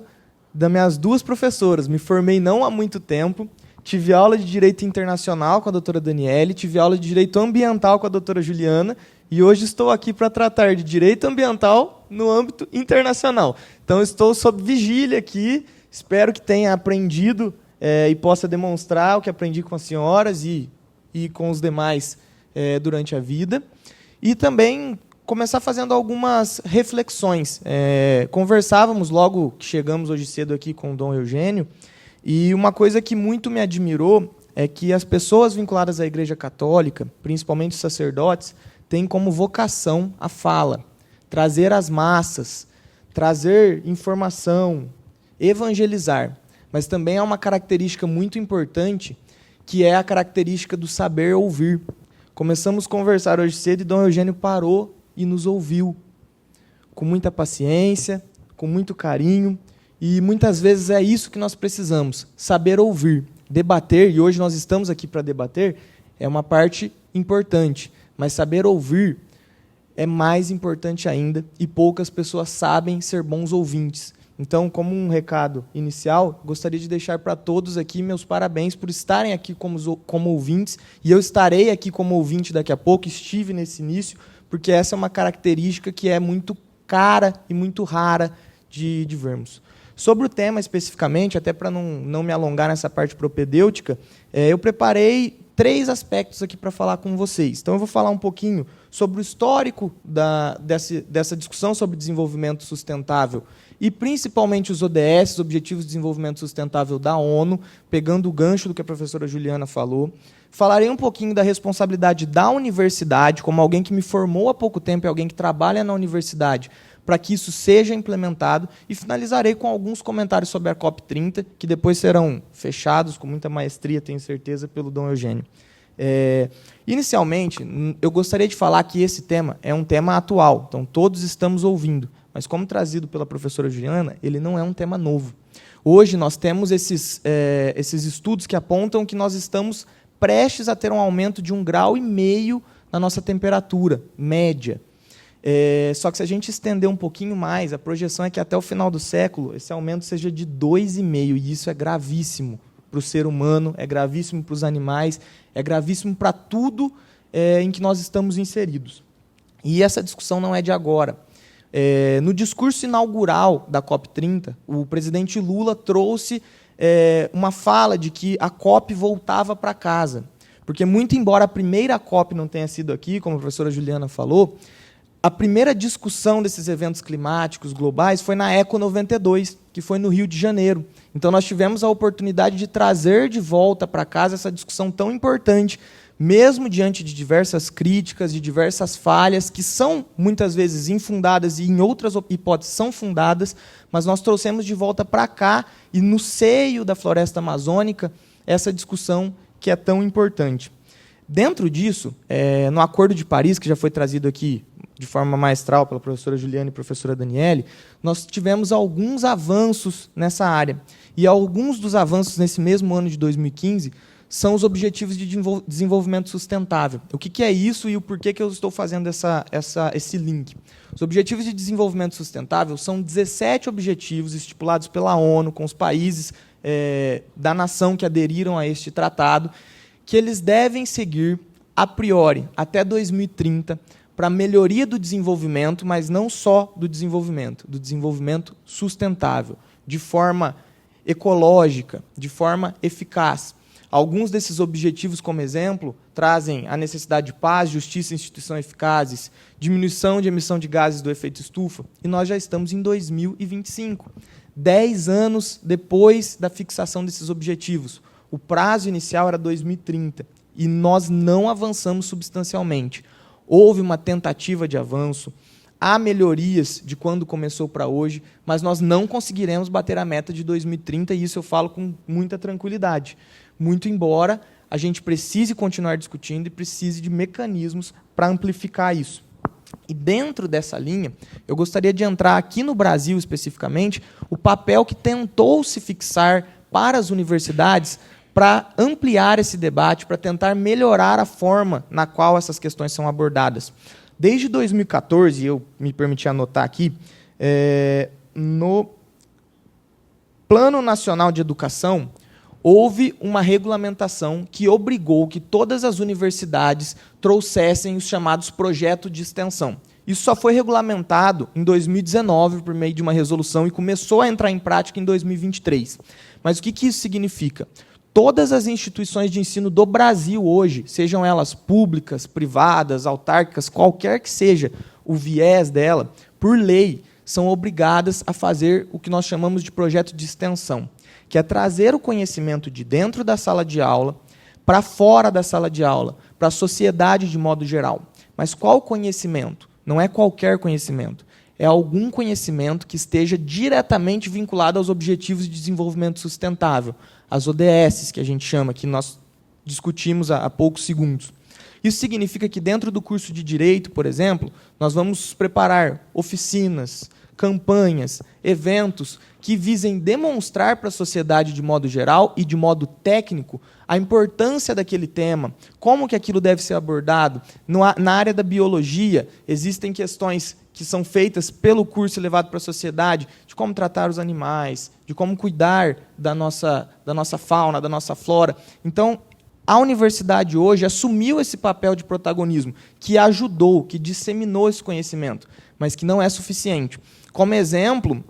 das minhas duas professoras. Me formei não há muito tempo, tive aula de Direito Internacional com a doutora Daniele, tive aula de Direito Ambiental com a doutora Juliana, e hoje estou aqui para tratar de Direito Ambiental no âmbito internacional. Então, estou sob vigília aqui, espero que tenha aprendido e possa demonstrar o que aprendi com as senhoras e com os demais durante a vida. E também começar fazendo algumas reflexões. Conversávamos logo que chegamos hoje cedo aqui com o Dom Eugênio, E uma coisa que muito me admirou é que as pessoas vinculadas à Igreja Católica, principalmente os sacerdotes, têm como vocação a fala, trazer as massas, trazer informação, evangelizar. Mas também há uma característica muito importante, que é a característica do saber ouvir. Começamos a conversar hoje cedo e Dom Eugênio parou e nos ouviu, com muita paciência, com muito carinho, e muitas vezes é isso que nós precisamos, saber ouvir. Debater, e hoje nós estamos aqui para debater, é uma parte importante, mas saber ouvir é mais importante ainda, e poucas pessoas sabem ser bons ouvintes. Então, como um recado inicial, gostaria de deixar para todos aqui meus parabéns por estarem aqui como ouvintes, e eu estarei aqui como ouvinte daqui a pouco, estive nesse início, porque essa é uma característica que é muito cara e muito rara de vermos. Sobre o tema especificamente, até para não me alongar nessa parte propedêutica, eu preparei 3 aspectos aqui para falar com vocês. Então, eu vou falar um pouquinho sobre o histórico dessa discussão sobre desenvolvimento sustentável e, principalmente, os ODS, Objetivos de Desenvolvimento Sustentável da ONU, pegando o gancho do que a professora Juliana falou. Falarei um pouquinho da responsabilidade da universidade, como alguém que me formou há pouco tempo e alguém que trabalha na universidade, para que isso seja implementado, e finalizarei com alguns comentários sobre a COP30, que depois serão fechados com muita maestria, tenho certeza, pelo Dom Eugênio. Inicialmente, eu gostaria de falar que esse tema é um tema atual, então todos estamos ouvindo, mas como trazido pela professora Juliana, ele não é um tema novo. Hoje nós temos esses estudos que apontam que nós estamos prestes a ter um aumento de 1,5 grau na nossa temperatura média. Só que se a gente estender um pouquinho mais, a projeção é que até o final do século esse aumento seja de 2,5, e isso é gravíssimo para o ser humano, é gravíssimo para os animais, é gravíssimo para tudo em que nós estamos inseridos. E essa discussão não é de agora. No discurso inaugural da COP30, o presidente Lula trouxe uma fala de que a COP voltava para casa. Porque, muito embora a primeira COP não tenha sido aqui, como a professora Juliana falou, a primeira discussão desses eventos climáticos globais foi na Eco 92, que foi no Rio de Janeiro. Então, nós tivemos a oportunidade de trazer de volta para casa essa discussão tão importante, mesmo diante de diversas críticas, de diversas falhas, que são, muitas vezes, infundadas e, em outras hipóteses, são fundadas, mas nós trouxemos de volta para cá, e no seio da floresta amazônica, essa discussão que é tão importante. Dentro disso, no Acordo de Paris, que já foi trazido aqui de forma maestral pela professora Juliana e professora Daniele, nós tivemos alguns avanços nessa área. E alguns dos avanços nesse mesmo ano de 2015 são os Objetivos de Desenvolvimento Sustentável. O que é isso e o porquê que eu estou fazendo esse link? Os Objetivos de Desenvolvimento Sustentável são 17 objetivos estipulados pela ONU, com os países da nação que aderiram a este tratado, que eles devem seguir, a priori, até 2030, para a melhoria do desenvolvimento, mas não só do desenvolvimento sustentável, de forma ecológica, de forma eficaz. Alguns desses objetivos, como exemplo, trazem a necessidade de paz, justiça e instituição eficazes, diminuição de emissão de gases do efeito estufa, e nós já estamos em 2025, 10 anos depois da fixação desses objetivos. O prazo inicial era 2030, e nós não avançamos substancialmente. Houve uma tentativa de avanço, há melhorias de quando começou para hoje, mas nós não conseguiremos bater a meta de 2030, e isso eu falo com muita tranquilidade. Muito embora a gente precise continuar discutindo e precise de mecanismos para amplificar isso. E dentro dessa linha, eu gostaria de entrar aqui no Brasil, especificamente, o papel que tentou se fixar para as universidades para ampliar esse debate, para tentar melhorar a forma na qual essas questões são abordadas. Desde 2014, eu me permiti anotar aqui, no Plano Nacional de Educação, houve uma regulamentação que obrigou que todas as universidades trouxessem os chamados projetos de extensão. Isso só foi regulamentado em 2019, por meio de uma resolução, e começou a entrar em prática em 2023. Mas o que isso significa? Todas as instituições de ensino do Brasil hoje, sejam elas públicas, privadas, autárquicas, qualquer que seja o viés dela, por lei, são obrigadas a fazer o que nós chamamos de projeto de extensão, que é trazer o conhecimento de dentro da sala de aula para fora da sala de aula, para a sociedade de modo geral. Mas qual conhecimento? Não é qualquer conhecimento. É algum conhecimento que esteja diretamente vinculado aos Objetivos de Desenvolvimento Sustentável, as ODS, que a gente chama, que nós discutimos há poucos segundos. Isso significa que dentro do curso de Direito, por exemplo, nós vamos preparar oficinas, campanhas, eventos que visem demonstrar para a sociedade de modo geral e de modo técnico a importância daquele tema, como que aquilo deve ser abordado. Na área da biologia, existem questões que são feitas pelo curso e levado para a sociedade, de como tratar os animais, de como cuidar da nossa fauna, da nossa flora. Então, a universidade hoje assumiu esse papel de protagonismo, que ajudou, que disseminou esse conhecimento, mas que não é suficiente. Como exemplo,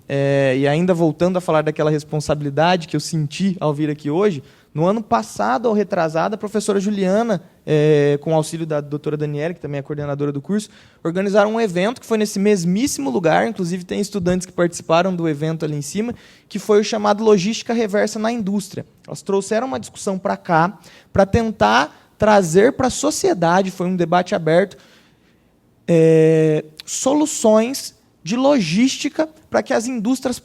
e ainda voltando a falar daquela responsabilidade que eu senti ao vir aqui hoje, no ano passado, ou retrasado, a professora Juliana, com o auxílio da doutora Daniela, que também é coordenadora do curso, organizaram um evento que foi nesse mesmíssimo lugar, inclusive tem estudantes que participaram do evento ali em cima, que foi o chamado Logística Reversa na Indústria. Elas trouxeram uma discussão para cá, para tentar trazer para a sociedade, foi um debate aberto, soluções de logística para que as indústrias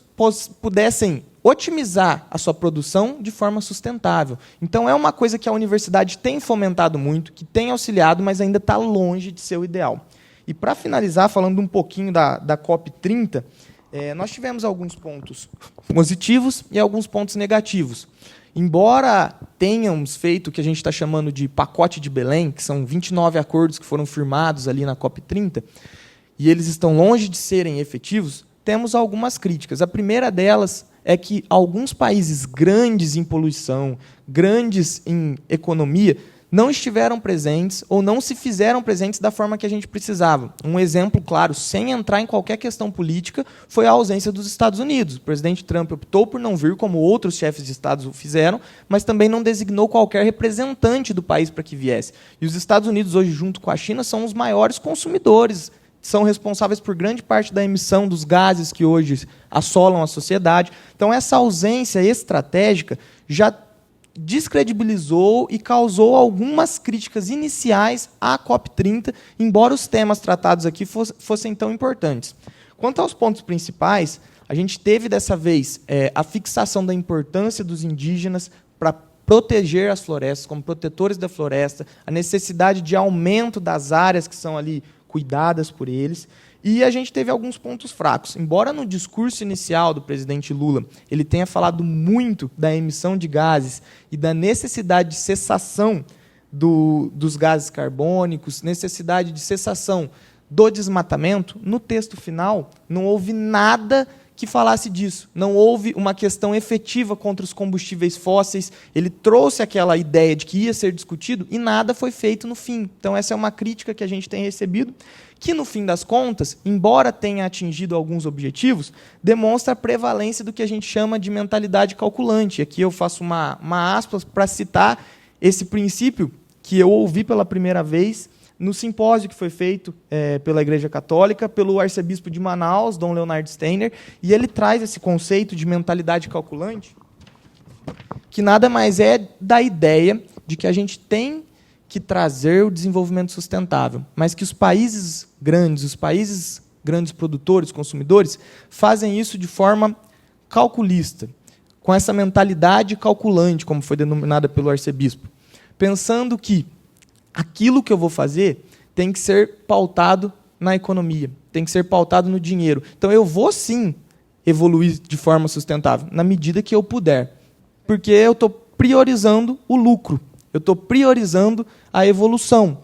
pudessem otimizar a sua produção de forma sustentável. Então, é uma coisa que a universidade tem fomentado muito, que tem auxiliado, mas ainda está longe de ser o ideal. E, para finalizar, falando um pouquinho da COP30, nós tivemos alguns pontos positivos e alguns pontos negativos. Embora tenhamos feito o que a gente está chamando de pacote de Belém, que são 29 acordos que foram firmados ali na COP30, e eles estão longe de serem efetivos, temos algumas críticas. A primeira delas é que alguns países grandes em poluição, grandes em economia, não estiveram presentes ou não se fizeram presentes da forma que a gente precisava. Um exemplo claro, sem entrar em qualquer questão política, foi a ausência dos Estados Unidos. O presidente Trump optou por não vir, como outros chefes de Estado o fizeram, mas também não designou qualquer representante do país para que viesse. E os Estados Unidos, hoje, junto com a China, são os maiores consumidores, são responsáveis por grande parte da emissão dos gases que hoje assolam a sociedade. Então, essa ausência estratégica já descredibilizou e causou algumas críticas iniciais à COP30, embora os temas tratados aqui fossem tão importantes. Quanto aos pontos principais, a gente teve, dessa vez, a fixação da importância dos indígenas para proteger as florestas, como protetores da floresta, a necessidade de aumento das áreas que são ali cuidadas por eles, e a gente teve alguns pontos fracos. Embora no discurso inicial do presidente Lula ele tenha falado muito da emissão de gases e da necessidade de cessação dos gases carbônicos, necessidade de cessação do desmatamento, no texto final não houve nada que falasse disso. Não houve uma questão efetiva contra os combustíveis fósseis. Ele trouxe aquela ideia de que ia ser discutido e nada foi feito no fim. Então, essa é uma crítica que a gente tem recebido, que, no fim das contas, embora tenha atingido alguns objetivos, demonstra a prevalência do que a gente chama de mentalidade calculante. Aqui eu faço uma aspas para citar esse princípio que eu ouvi pela primeira vez no simpósio que foi feito pela Igreja Católica, pelo arcebispo de Manaus, Dom Leonardo Steiner, e ele traz esse conceito de mentalidade calculante, que nada mais é da ideia de que a gente tem que trazer o desenvolvimento sustentável, mas que os países grandes produtores, consumidores, fazem isso de forma calculista, com essa mentalidade calculante, como foi denominada pelo arcebispo, pensando que aquilo que eu vou fazer tem que ser pautado na economia, tem que ser pautado no dinheiro. Então, eu vou, sim, evoluir de forma sustentável, na medida que eu puder. Porque eu estou priorizando o lucro, eu estou priorizando a evolução.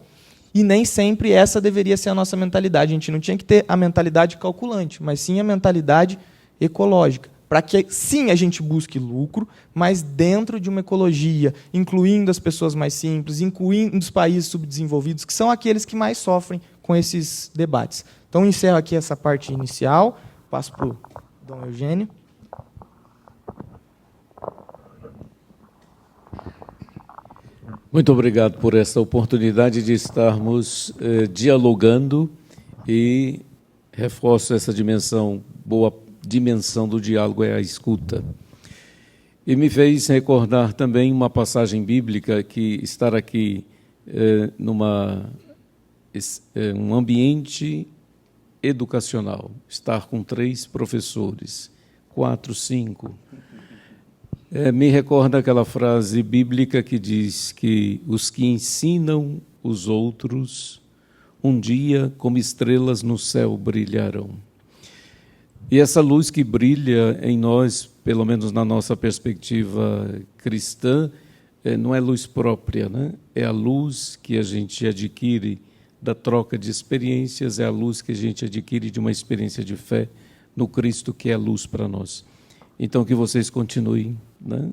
E nem sempre essa deveria ser a nossa mentalidade. A gente não tinha que ter a mentalidade calculante, mas sim a mentalidade ecológica. Para que, sim, a gente busque lucro, mas dentro de uma ecologia, incluindo as pessoas mais simples, incluindo os países subdesenvolvidos, que são aqueles que mais sofrem com esses debates. Então, encerro aqui essa parte inicial, passo para o Dom Eugênio. Muito obrigado por esta oportunidade de estarmos dialogando e reforço essa dimensão, boa dimensão do diálogo é a escuta. E me fez recordar também uma passagem bíblica que estar aqui um ambiente educacional, estar com 3 professores, 4, 5, me recorda aquela frase bíblica que diz que os que ensinam os outros, um dia como estrelas no céu brilharão. E essa luz que brilha em nós, pelo menos na nossa perspectiva cristã, não é luz própria, né? É a luz que a gente adquire da troca de experiências, é a luz que a gente adquire de uma experiência de fé no Cristo, que é a luz para nós. Então, que vocês continuem, né,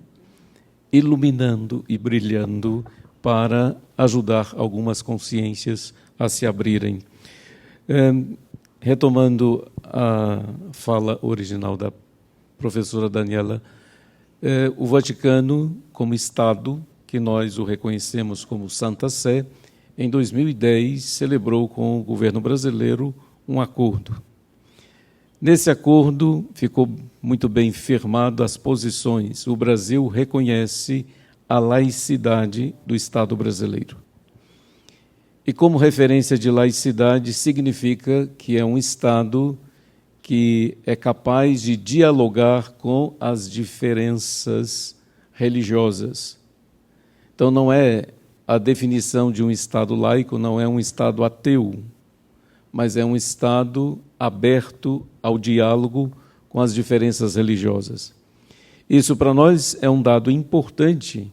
iluminando e brilhando para ajudar algumas consciências a se abrirem. Retomando a fala original da professora Daniela, o Vaticano, como Estado, que nós o reconhecemos como Santa Sé, em 2010 celebrou com o governo brasileiro um acordo. Nesse acordo ficou muito bem firmado as posições. O Brasil reconhece a laicidade do Estado brasileiro. E como referência de laicidade significa que é um Estado que é capaz de dialogar com as diferenças religiosas. Então não é a definição de um Estado laico, não é um Estado ateu, mas é um Estado aberto ao diálogo com as diferenças religiosas. Isso para nós é um dado importante,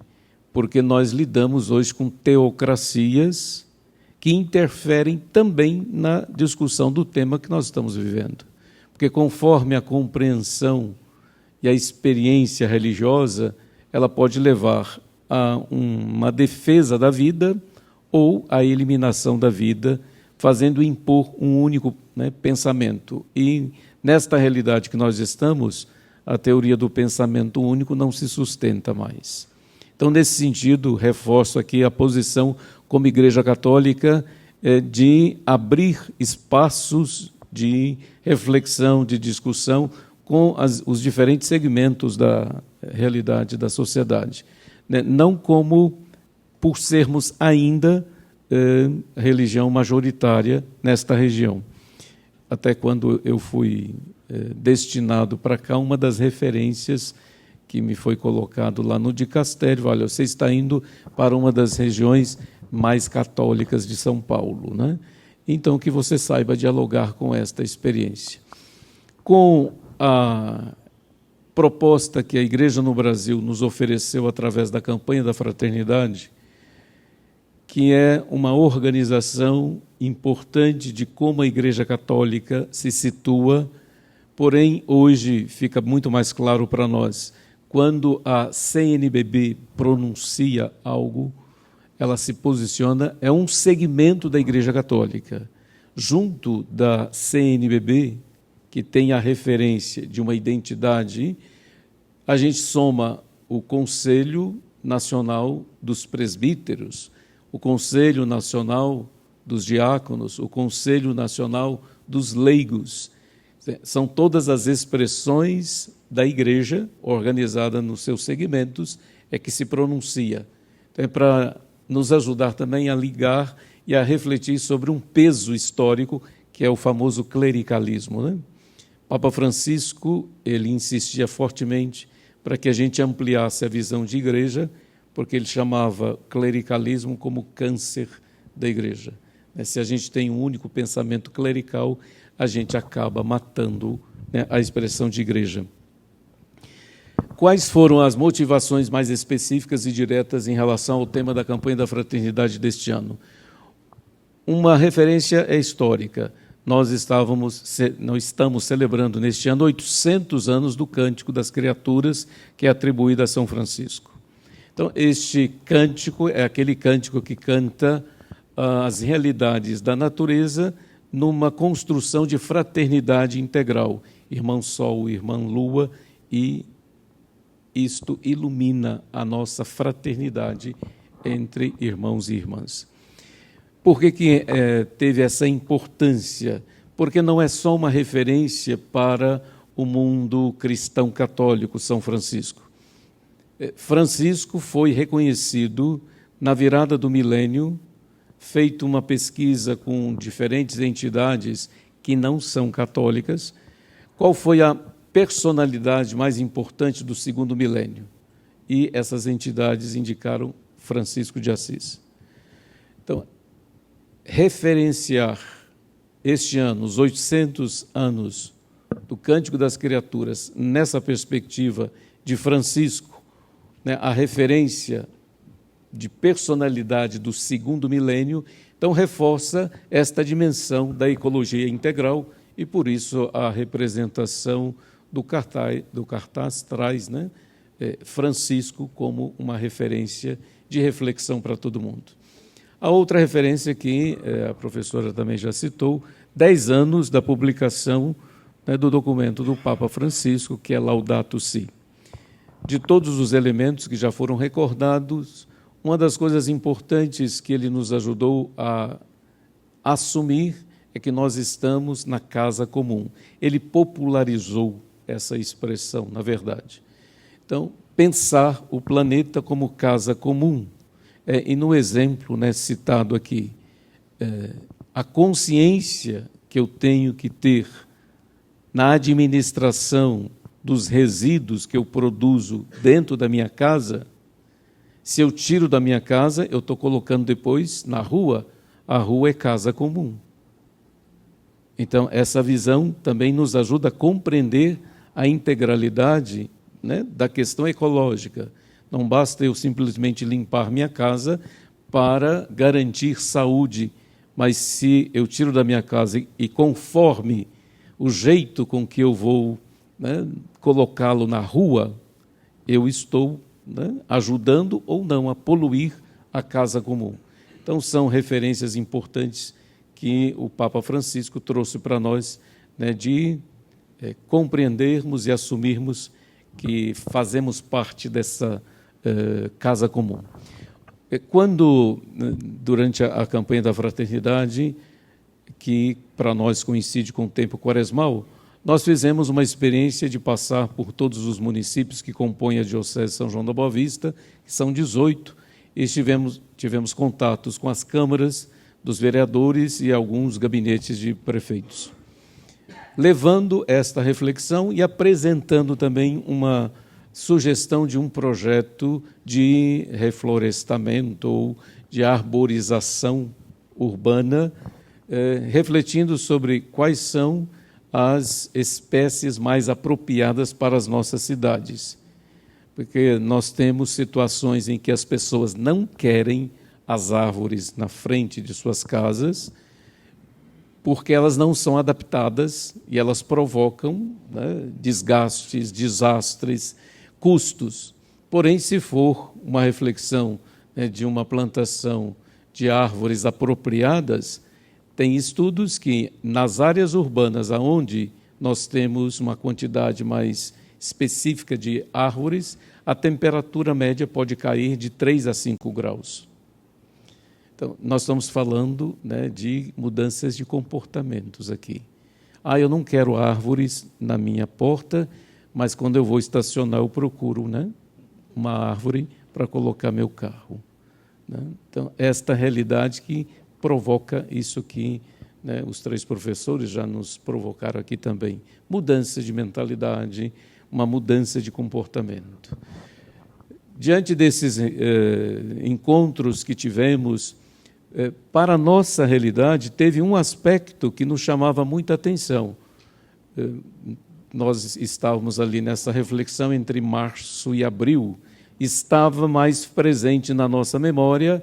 porque nós lidamos hoje com teocracias que interferem também na discussão do tema que nós estamos vivendo. Porque conforme a compreensão e a experiência religiosa, ela pode levar a uma defesa da vida ou a eliminação da vida, fazendo impor um único, né, pensamento. E nesta realidade que nós estamos, a teoria do pensamento único não se sustenta mais. Então, nesse sentido, reforço aqui a posição como Igreja Católica de abrir espaços de reflexão, de discussão com os diferentes segmentos da realidade da sociedade. Não como por sermos ainda religião majoritária nesta região. Até quando eu fui destinado para cá, uma das referências que me foi colocado lá no dicastério, olha, você está indo para uma das regiões mais católicas de São Paulo, né? Então, que você saiba dialogar com esta experiência. Com a proposta que a Igreja no Brasil nos ofereceu através da campanha da fraternidade, que é uma organização importante de como a Igreja Católica se situa, porém, hoje fica muito mais claro para nós, quando a CNBB pronuncia algo, ela se posiciona, é um segmento da Igreja Católica. Junto da CNBB, que tem a referência de uma identidade, a gente soma o Conselho Nacional dos Presbíteros, o Conselho Nacional dos Diáconos, o Conselho Nacional dos Leigos. São todas as expressões da Igreja, organizada nos seus segmentos, é que se pronuncia. Então, é para nos ajudar também a ligar e a refletir sobre um peso histórico, que é o famoso clericalismo, né? Papa Francisco, ele insistia fortemente para que a gente ampliasse a visão de igreja, porque ele chamava clericalismo como câncer da igreja. Se a gente tem um único pensamento clerical, a gente acaba matando, né, a expressão de igreja. Quais foram as motivações mais específicas e diretas em relação ao tema da campanha da fraternidade deste ano? Uma referência é histórica. Nós estamos celebrando neste ano 800 anos do Cântico das Criaturas, que é atribuído a São Francisco. Então, este cântico é aquele cântico que canta as realidades da natureza numa construção de fraternidade integral. Irmão Sol, Irmã Lua, e isto ilumina a nossa fraternidade entre irmãos e irmãs. Por que teve essa importância? Porque não é só uma referência para o mundo cristão católico, São Francisco. Francisco foi reconhecido na virada do milênio, feito uma pesquisa com diferentes entidades que não são católicas, qual foi a personalidade mais importante do segundo milênio. E essas entidades indicaram Francisco de Assis. Então, referenciar este ano, os 800 anos do Cântico das Criaturas, nessa perspectiva de Francisco, né, a referência de personalidade do segundo milênio, então reforça esta dimensão da ecologia integral e, por isso, a representação do cartaz traz, né, Francisco como uma referência de reflexão para todo mundo. A outra referência que a professora também já citou, 10 anos da publicação, né, do documento do Papa Francisco, que é Laudato Si. De todos os elementos que já foram recordados, uma das coisas importantes que ele nos ajudou a assumir é que nós estamos na casa comum. Ele popularizou essa expressão, na verdade. Então, pensar o planeta como casa comum. E no exemplo, né, citado aqui, a consciência que eu tenho que ter na administração dos resíduos que eu produzo dentro da minha casa, se eu tiro da minha casa, eu estou colocando depois na rua, a rua é casa comum. Então, essa visão também nos ajuda a compreender a integralidade, né, da questão ecológica. Não basta eu simplesmente limpar minha casa para garantir saúde, mas se eu tiro da minha casa e conforme o jeito com que eu vou, né, colocá-lo na rua, eu estou, né, ajudando ou não a poluir a casa comum. Então, são referências importantes que o Papa Francisco trouxe para nós, né, de compreendermos e assumirmos que fazemos parte dessa casa comum. Quando, durante a campanha da fraternidade, que para nós coincide com o tempo quaresmal, nós fizemos uma experiência de passar por todos os municípios que compõem a Diocese de São João da Boa Vista, que são 18, e tivemos contatos com as câmaras dos vereadores e alguns gabinetes de prefeitos, levando esta reflexão e apresentando também uma sugestão de um projeto de reflorestamento ou de arborização urbana, refletindo sobre quais são as espécies mais apropriadas para as nossas cidades. Porque nós temos situações em que as pessoas não querem as árvores na frente de suas casas, porque elas não são adaptadas e elas provocam, né, desgastes, desastres, custos. Porém, se for uma reflexão, né, de uma plantação de árvores apropriadas, tem estudos que nas áreas urbanas onde nós temos uma quantidade mais específica de árvores, a temperatura média pode cair de 3 a 5 graus. Então, nós estamos falando, né, de mudanças de comportamentos aqui. Eu não quero árvores na minha porta, mas quando eu vou estacionar eu procuro, né, uma árvore para colocar meu carro. Né? Então, esta realidade que provoca isso que, né, os 3 professores já nos provocaram aqui também. Mudança de mentalidade, uma mudança de comportamento. Diante desses encontros que tivemos, para a nossa realidade, teve um aspecto que nos chamava muita atenção. Nós estávamos ali nessa reflexão entre março e abril, estava mais presente na nossa memória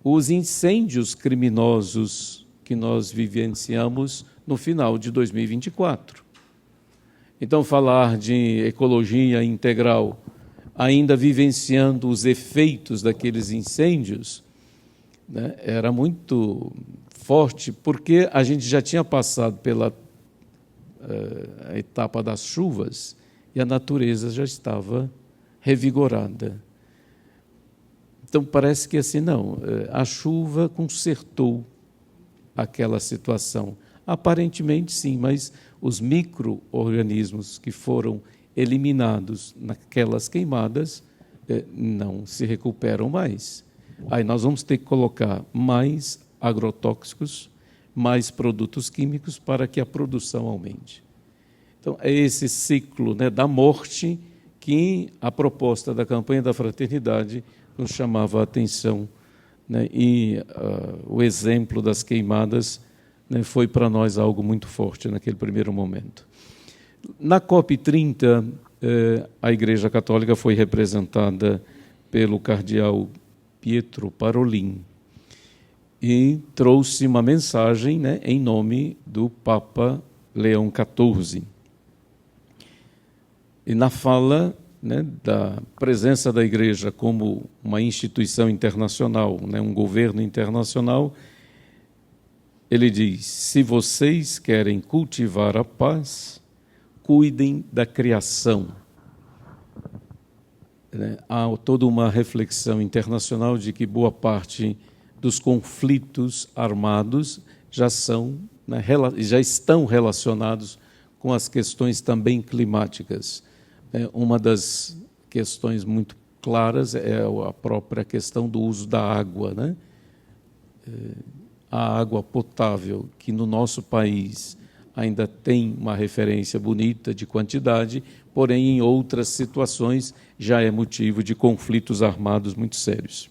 os incêndios criminosos que nós vivenciamos no final de 2024. Então, falar de ecologia integral, ainda vivenciando os efeitos daqueles incêndios, né, era muito forte, porque a gente já tinha passado pela etapa das chuvas e a natureza já estava revigorada. Então, parece que assim, não, a chuva consertou aquela situação. Aparentemente, sim, mas os micro-organismos que foram eliminados naquelas queimadas, não se recuperam mais. Aí nós vamos ter que colocar mais agrotóxicos, mais produtos químicos para que a produção aumente. Então, é esse ciclo, né, da morte que a proposta da campanha da fraternidade nos chamava a atenção, né, e o exemplo das queimadas, né, foi para nós algo muito forte naquele primeiro momento. Na COP30, a Igreja Católica foi representada pelo cardeal Pietro Parolin e trouxe uma mensagem, né, em nome do Papa Leão XIV. E na fala, né, da presença da Igreja como uma instituição internacional, né, um governo internacional, ele diz: se vocês querem cultivar a paz, cuidem da criação. Há toda uma reflexão internacional de que boa parte dos conflitos armados já são, né, já estão relacionados com as questões também climáticas. Uma das questões muito claras é a própria questão do uso da água, né? A água potável, que no nosso país ainda tem uma referência bonita de quantidade, porém, em outras situações, já é motivo de conflitos armados muito sérios.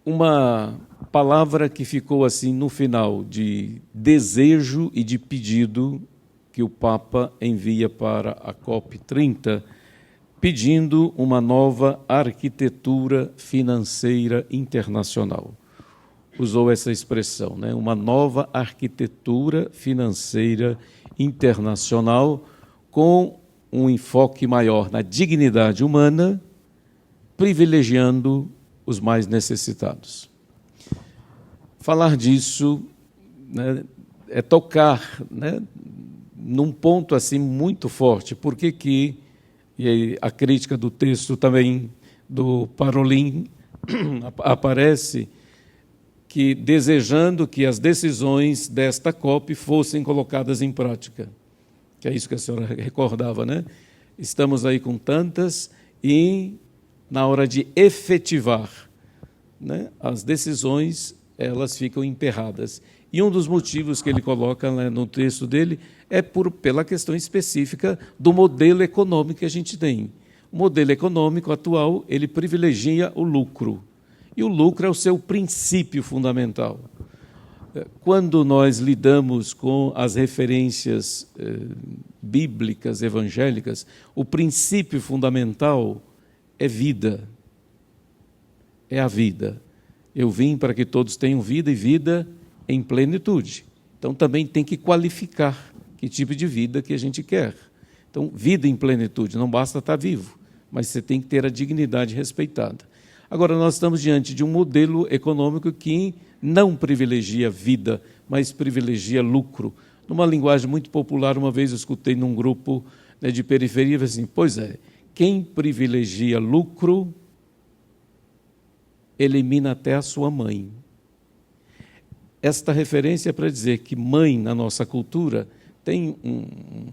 Uma palavra que ficou assim no final, de desejo e de pedido, que o Papa envia para a COP30, pedindo uma nova arquitetura financeira internacional. Usou essa expressão, né? Uma nova arquitetura financeira internacional com um enfoque maior na dignidade humana, privilegiando os mais necessitados. Falar disso, né, é tocar, né, num ponto assim muito forte. Por que e aí a crítica do texto também do Parolin aparece, que desejando que as decisões desta COP fossem colocadas em prática, que é isso que a senhora recordava, né? Estamos aí com tantas e, na hora de efetivar, né, as decisões, elas ficam emperradas. E um dos motivos que ele coloca, né, no texto dele é pela questão específica do modelo econômico que a gente tem. O modelo econômico atual, ele privilegia o lucro. E o lucro é o seu princípio fundamental. Quando nós lidamos com as referências bíblicas, evangélicas, o princípio fundamental é vida. É a vida. Eu vim para que todos tenham vida e vida em plenitude. Então, também tem que qualificar que tipo de vida que a gente quer. Então, vida em plenitude, não basta estar vivo, mas você tem que ter a dignidade respeitada. Agora, nós estamos diante de um modelo econômico que não privilegia vida, mas privilegia lucro. Numa linguagem muito popular, uma vez eu escutei num grupo, né, de periferia, assim, pois é, quem privilegia lucro, elimina até a sua mãe. Esta referência é para dizer que mãe, na nossa cultura, tem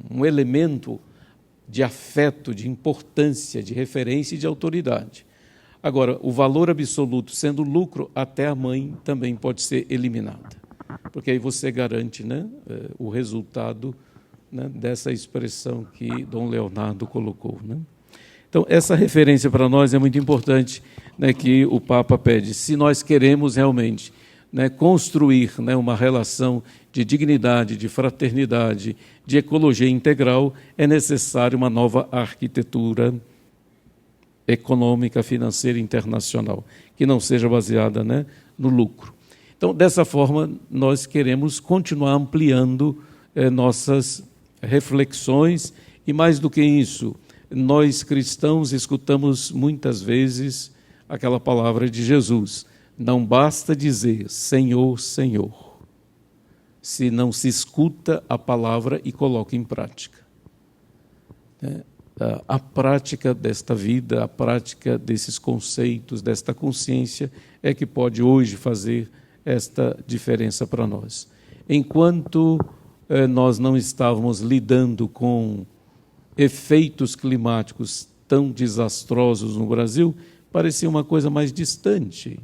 um elemento de afeto, de importância, de referência e de autoridade. Agora, o valor absoluto, sendo lucro, até a mãe também pode ser eliminada. Porque aí você garante, né, o resultado, né, dessa expressão que Dom Leonardo colocou, né? Então, essa referência para nós é muito importante, né, que o Papa pede. Se nós queremos realmente, né, construir, né, uma relação de dignidade, de fraternidade, de ecologia integral, é necessário uma nova arquitetura econômica, financeira internacional, que não seja baseada, né, no lucro. Então, dessa forma, nós queremos continuar ampliando nossas reflexões e, mais do que isso, nós cristãos escutamos muitas vezes aquela palavra de Jesus: não basta dizer Senhor, Senhor, se não se escuta a palavra e coloca em prática. A prática desta vida, a prática desses conceitos, desta consciência, é que pode hoje fazer esta diferença para nós. Enquanto nós não estávamos lidando com efeitos climáticos tão desastrosos no Brasil, parecia uma coisa mais distante.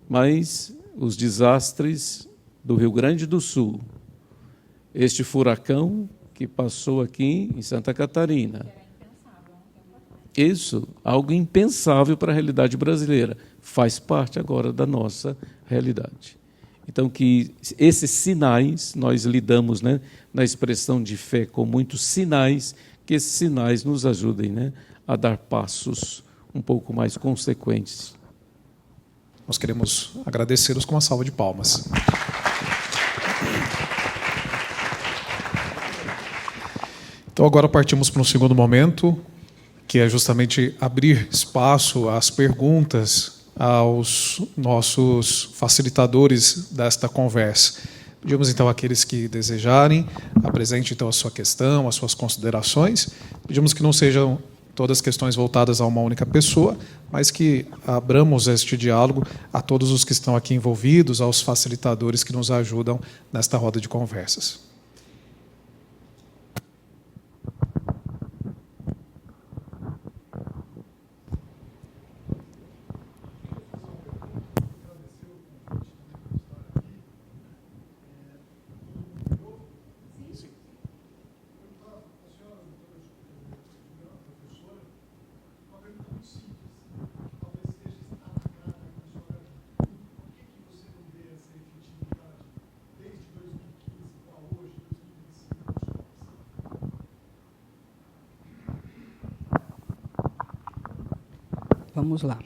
Mas os desastres do Rio Grande do Sul, este furacão que passou aqui em Santa Catarina, isso, algo impensável para a realidade brasileira, faz parte agora da nossa realidade. Então, que esses sinais, nós lidamos, né, na expressão de fé com muitos sinais, que esses sinais nos ajudem, né, a dar passos um pouco mais consequentes. Nós queremos agradecê-los com uma salva de palmas. Então, agora partimos para um segundo momento, que é justamente abrir espaço às perguntas aos nossos facilitadores desta conversa. Pedimos, então, àqueles que desejarem, apresente, então, a sua questão, as suas considerações. Pedimos que não sejam todas questões voltadas a uma única pessoa, mas que abramos este diálogo a todos os que estão aqui envolvidos, aos facilitadores que nos ajudam nesta roda de conversas. Vamos lá.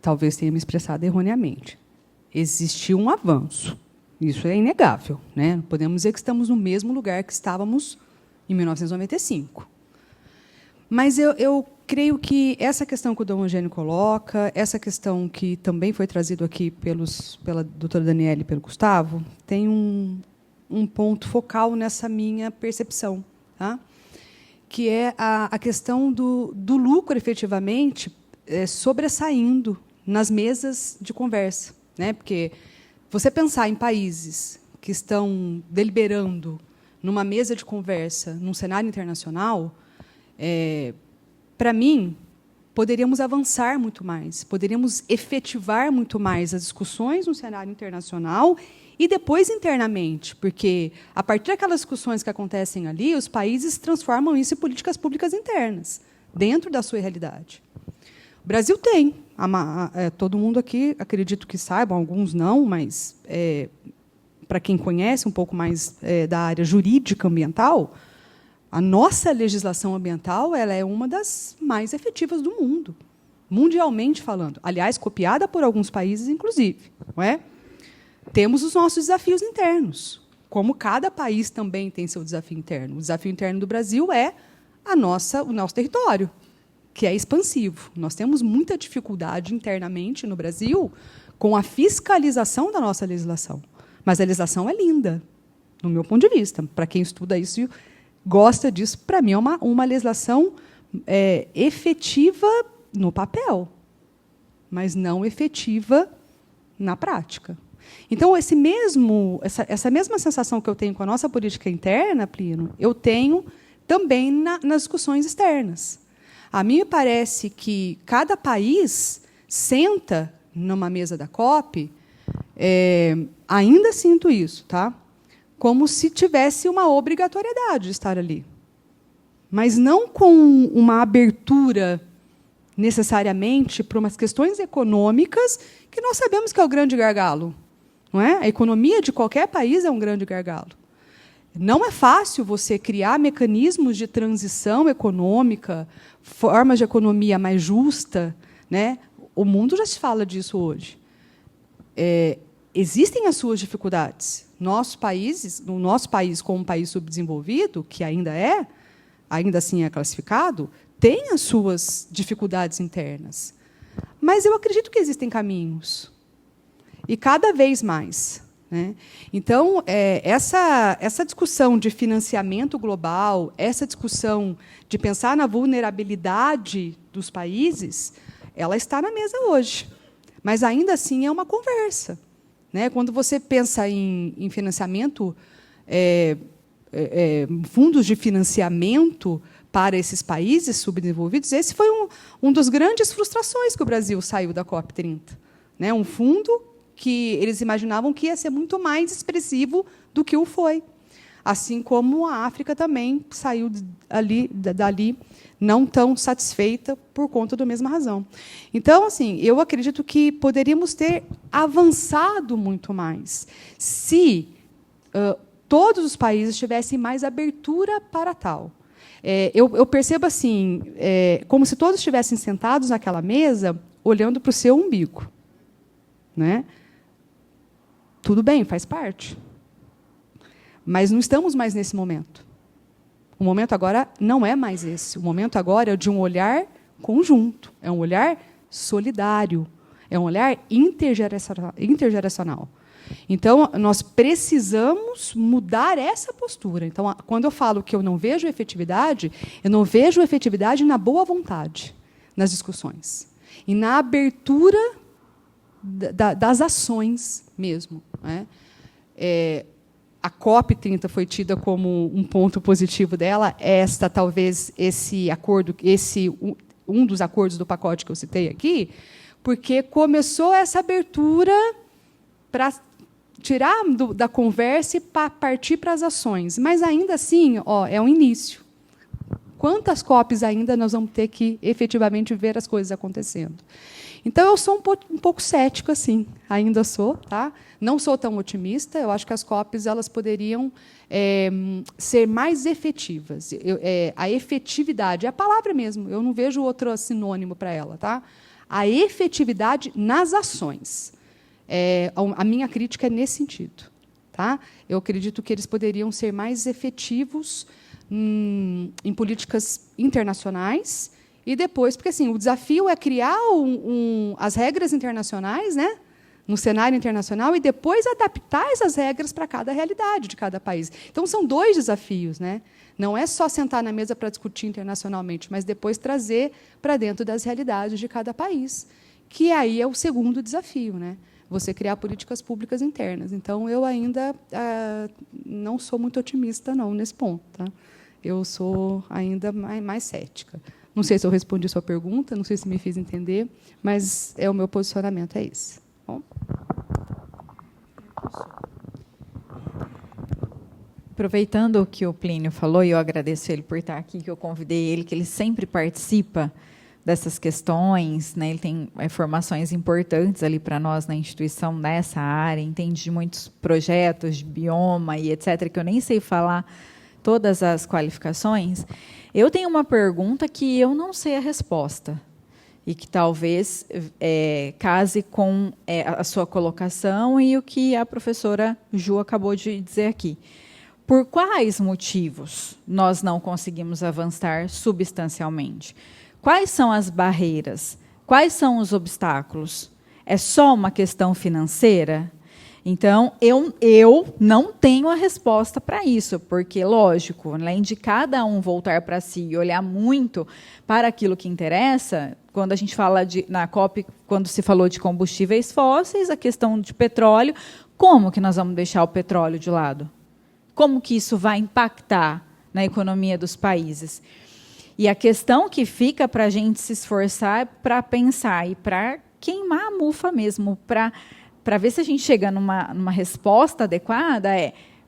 Talvez tenha me expressado erroneamente. Existiu um avanço. Isso é inegável, né? Não podemos dizer que estamos no mesmo lugar que estávamos em 1995. Mas eu creio que essa questão que o Dom Eugênio coloca, essa questão que também foi trazida aqui pela doutora Daniela e pelo Gustavo, tem um ponto focal nessa minha percepção, tá? Que é a questão do lucro, efetivamente, sobressaindo nas mesas de conversa, né? Porque você pensar em países que estão deliberando numa mesa de conversa, num cenário internacional, para mim, poderíamos avançar muito mais, poderíamos efetivar muito mais as discussões no cenário internacional e depois internamente, porque, a partir daquelas discussões que acontecem ali, os países transformam isso em políticas públicas internas, dentro da sua realidade. O Brasil tem, todo mundo aqui, acredito que saibam, alguns não, mas, para quem conhece um pouco mais da área jurídica ambiental, a nossa legislação ambiental ela é uma das mais efetivas do mundo, mundialmente falando. Aliás, copiada por alguns países, inclusive, não é? Temos os nossos desafios internos, como cada país também tem seu desafio interno. O desafio interno do Brasil é o nosso território, que é expansivo. Nós temos muita dificuldade internamente no Brasil com a fiscalização da nossa legislação. Mas a legislação é linda, no meu ponto de vista. Para quem estuda isso e gosta disso, para mim é uma legislação efetiva no papel, mas não efetiva na prática. Então, essa mesma sensação que eu tenho com a nossa política interna, Plínio, eu tenho também nas discussões externas. A mim me parece que cada país senta numa mesa da COP, ainda sinto isso, tá? Como se tivesse uma obrigatoriedade de estar ali. Mas não com uma abertura, necessariamente, para umas questões econômicas, que nós sabemos que é o grande gargalo. Não é? A economia de qualquer país é um grande gargalo. Não é fácil você criar mecanismos de transição econômica, formas de economia mais justa, né? O mundo já se fala disso hoje. Existem as suas dificuldades. No nosso país, como um país subdesenvolvido, que ainda assim é classificado, tem as suas dificuldades internas. Mas eu acredito que existem caminhos. E cada vez mais, né? Então, essa discussão de financiamento global, essa discussão de pensar na vulnerabilidade dos países, ela está na mesa hoje. Mas, ainda assim, é uma conversa, né? Quando você pensa em financiamento fundos de financiamento para esses países subdesenvolvidos. Esse foi um dos grandes frustrações que o Brasil saiu da COP30. Né? Um fundo que eles imaginavam que ia ser muito mais expressivo do que o foi. Assim como a África também saiu dali não tão satisfeita por conta da mesma razão. Então, assim, eu acredito que poderíamos ter avançado muito mais se todos os países tivessem mais abertura para tal. Eu percebo assim, como se todos estivessem sentados naquela mesa, olhando para o seu umbigo. Né? Tudo bem, faz parte. Mas não estamos mais nesse momento. O momento agora não é mais esse. O momento agora é de um olhar conjunto, é um olhar solidário, é um olhar intergeracional. Então, nós precisamos mudar essa postura. Então, quando eu falo que eu não vejo efetividade na boa vontade, nas discussões, e na abertura das ações mesmo. Né? A COP30 foi tida como um ponto positivo dela. Talvez esse acordo, um dos acordos do pacote que eu citei aqui, porque começou essa abertura para tirar da conversa e partir para as ações. Mas, ainda assim, é um início. Quantas COPs ainda nós vamos ter que, efetivamente, ver as coisas acontecendo? Então, eu sou um pouco cética, assim, ainda sou. Tá? Não sou tão otimista. Eu acho que as COPs elas poderiam ser mais efetivas. A efetividade, é a palavra mesmo, eu não vejo outro sinônimo para ela. Tá? A efetividade nas ações. A minha crítica é nesse sentido. Tá? Eu acredito que eles poderiam ser mais efetivos em políticas internacionais e depois, porque assim, o desafio é criar as regras internacionais, né, no cenário internacional, e depois adaptar essas regras para cada realidade de cada país. Então, são 2 desafios. Né? Não é só sentar na mesa para discutir internacionalmente, mas depois trazer para dentro das realidades de cada país, que aí é o segundo desafio, né? Você criar políticas públicas internas. Então, eu ainda não sou muito otimista, não, nesse ponto. Tá? Eu sou ainda mais cética. Não sei se eu respondi a sua pergunta, não sei se me fiz entender, mas o meu posicionamento é esse. Bom? Aproveitando o que o Plínio falou, e eu agradeço ele por estar aqui, que eu convidei ele, que ele sempre participa dessas questões, né? Ele tem formações importantes ali para nós na instituição nessa área, entende de muitos projetos de bioma e etc., que eu nem sei falar todas as qualificações. Eu tenho uma pergunta que eu não sei a resposta e que talvez case com a sua colocação e o que a professora Ju acabou de dizer aqui. Por quais motivos nós não conseguimos avançar substancialmente? Quais são as barreiras? Quais são os obstáculos? É só uma questão financeira? Então, eu não tenho a resposta para isso, porque, lógico, além de cada um voltar para si e olhar muito para aquilo que interessa, quando a gente fala na COP, quando se falou de combustíveis fósseis, a questão de petróleo, como que nós vamos deixar o petróleo de lado? Como que isso vai impactar na economia dos países? E a questão que fica para a gente se esforçar é para pensar e para queimar a mufa mesmo, para ver se a gente chega numa resposta adequada,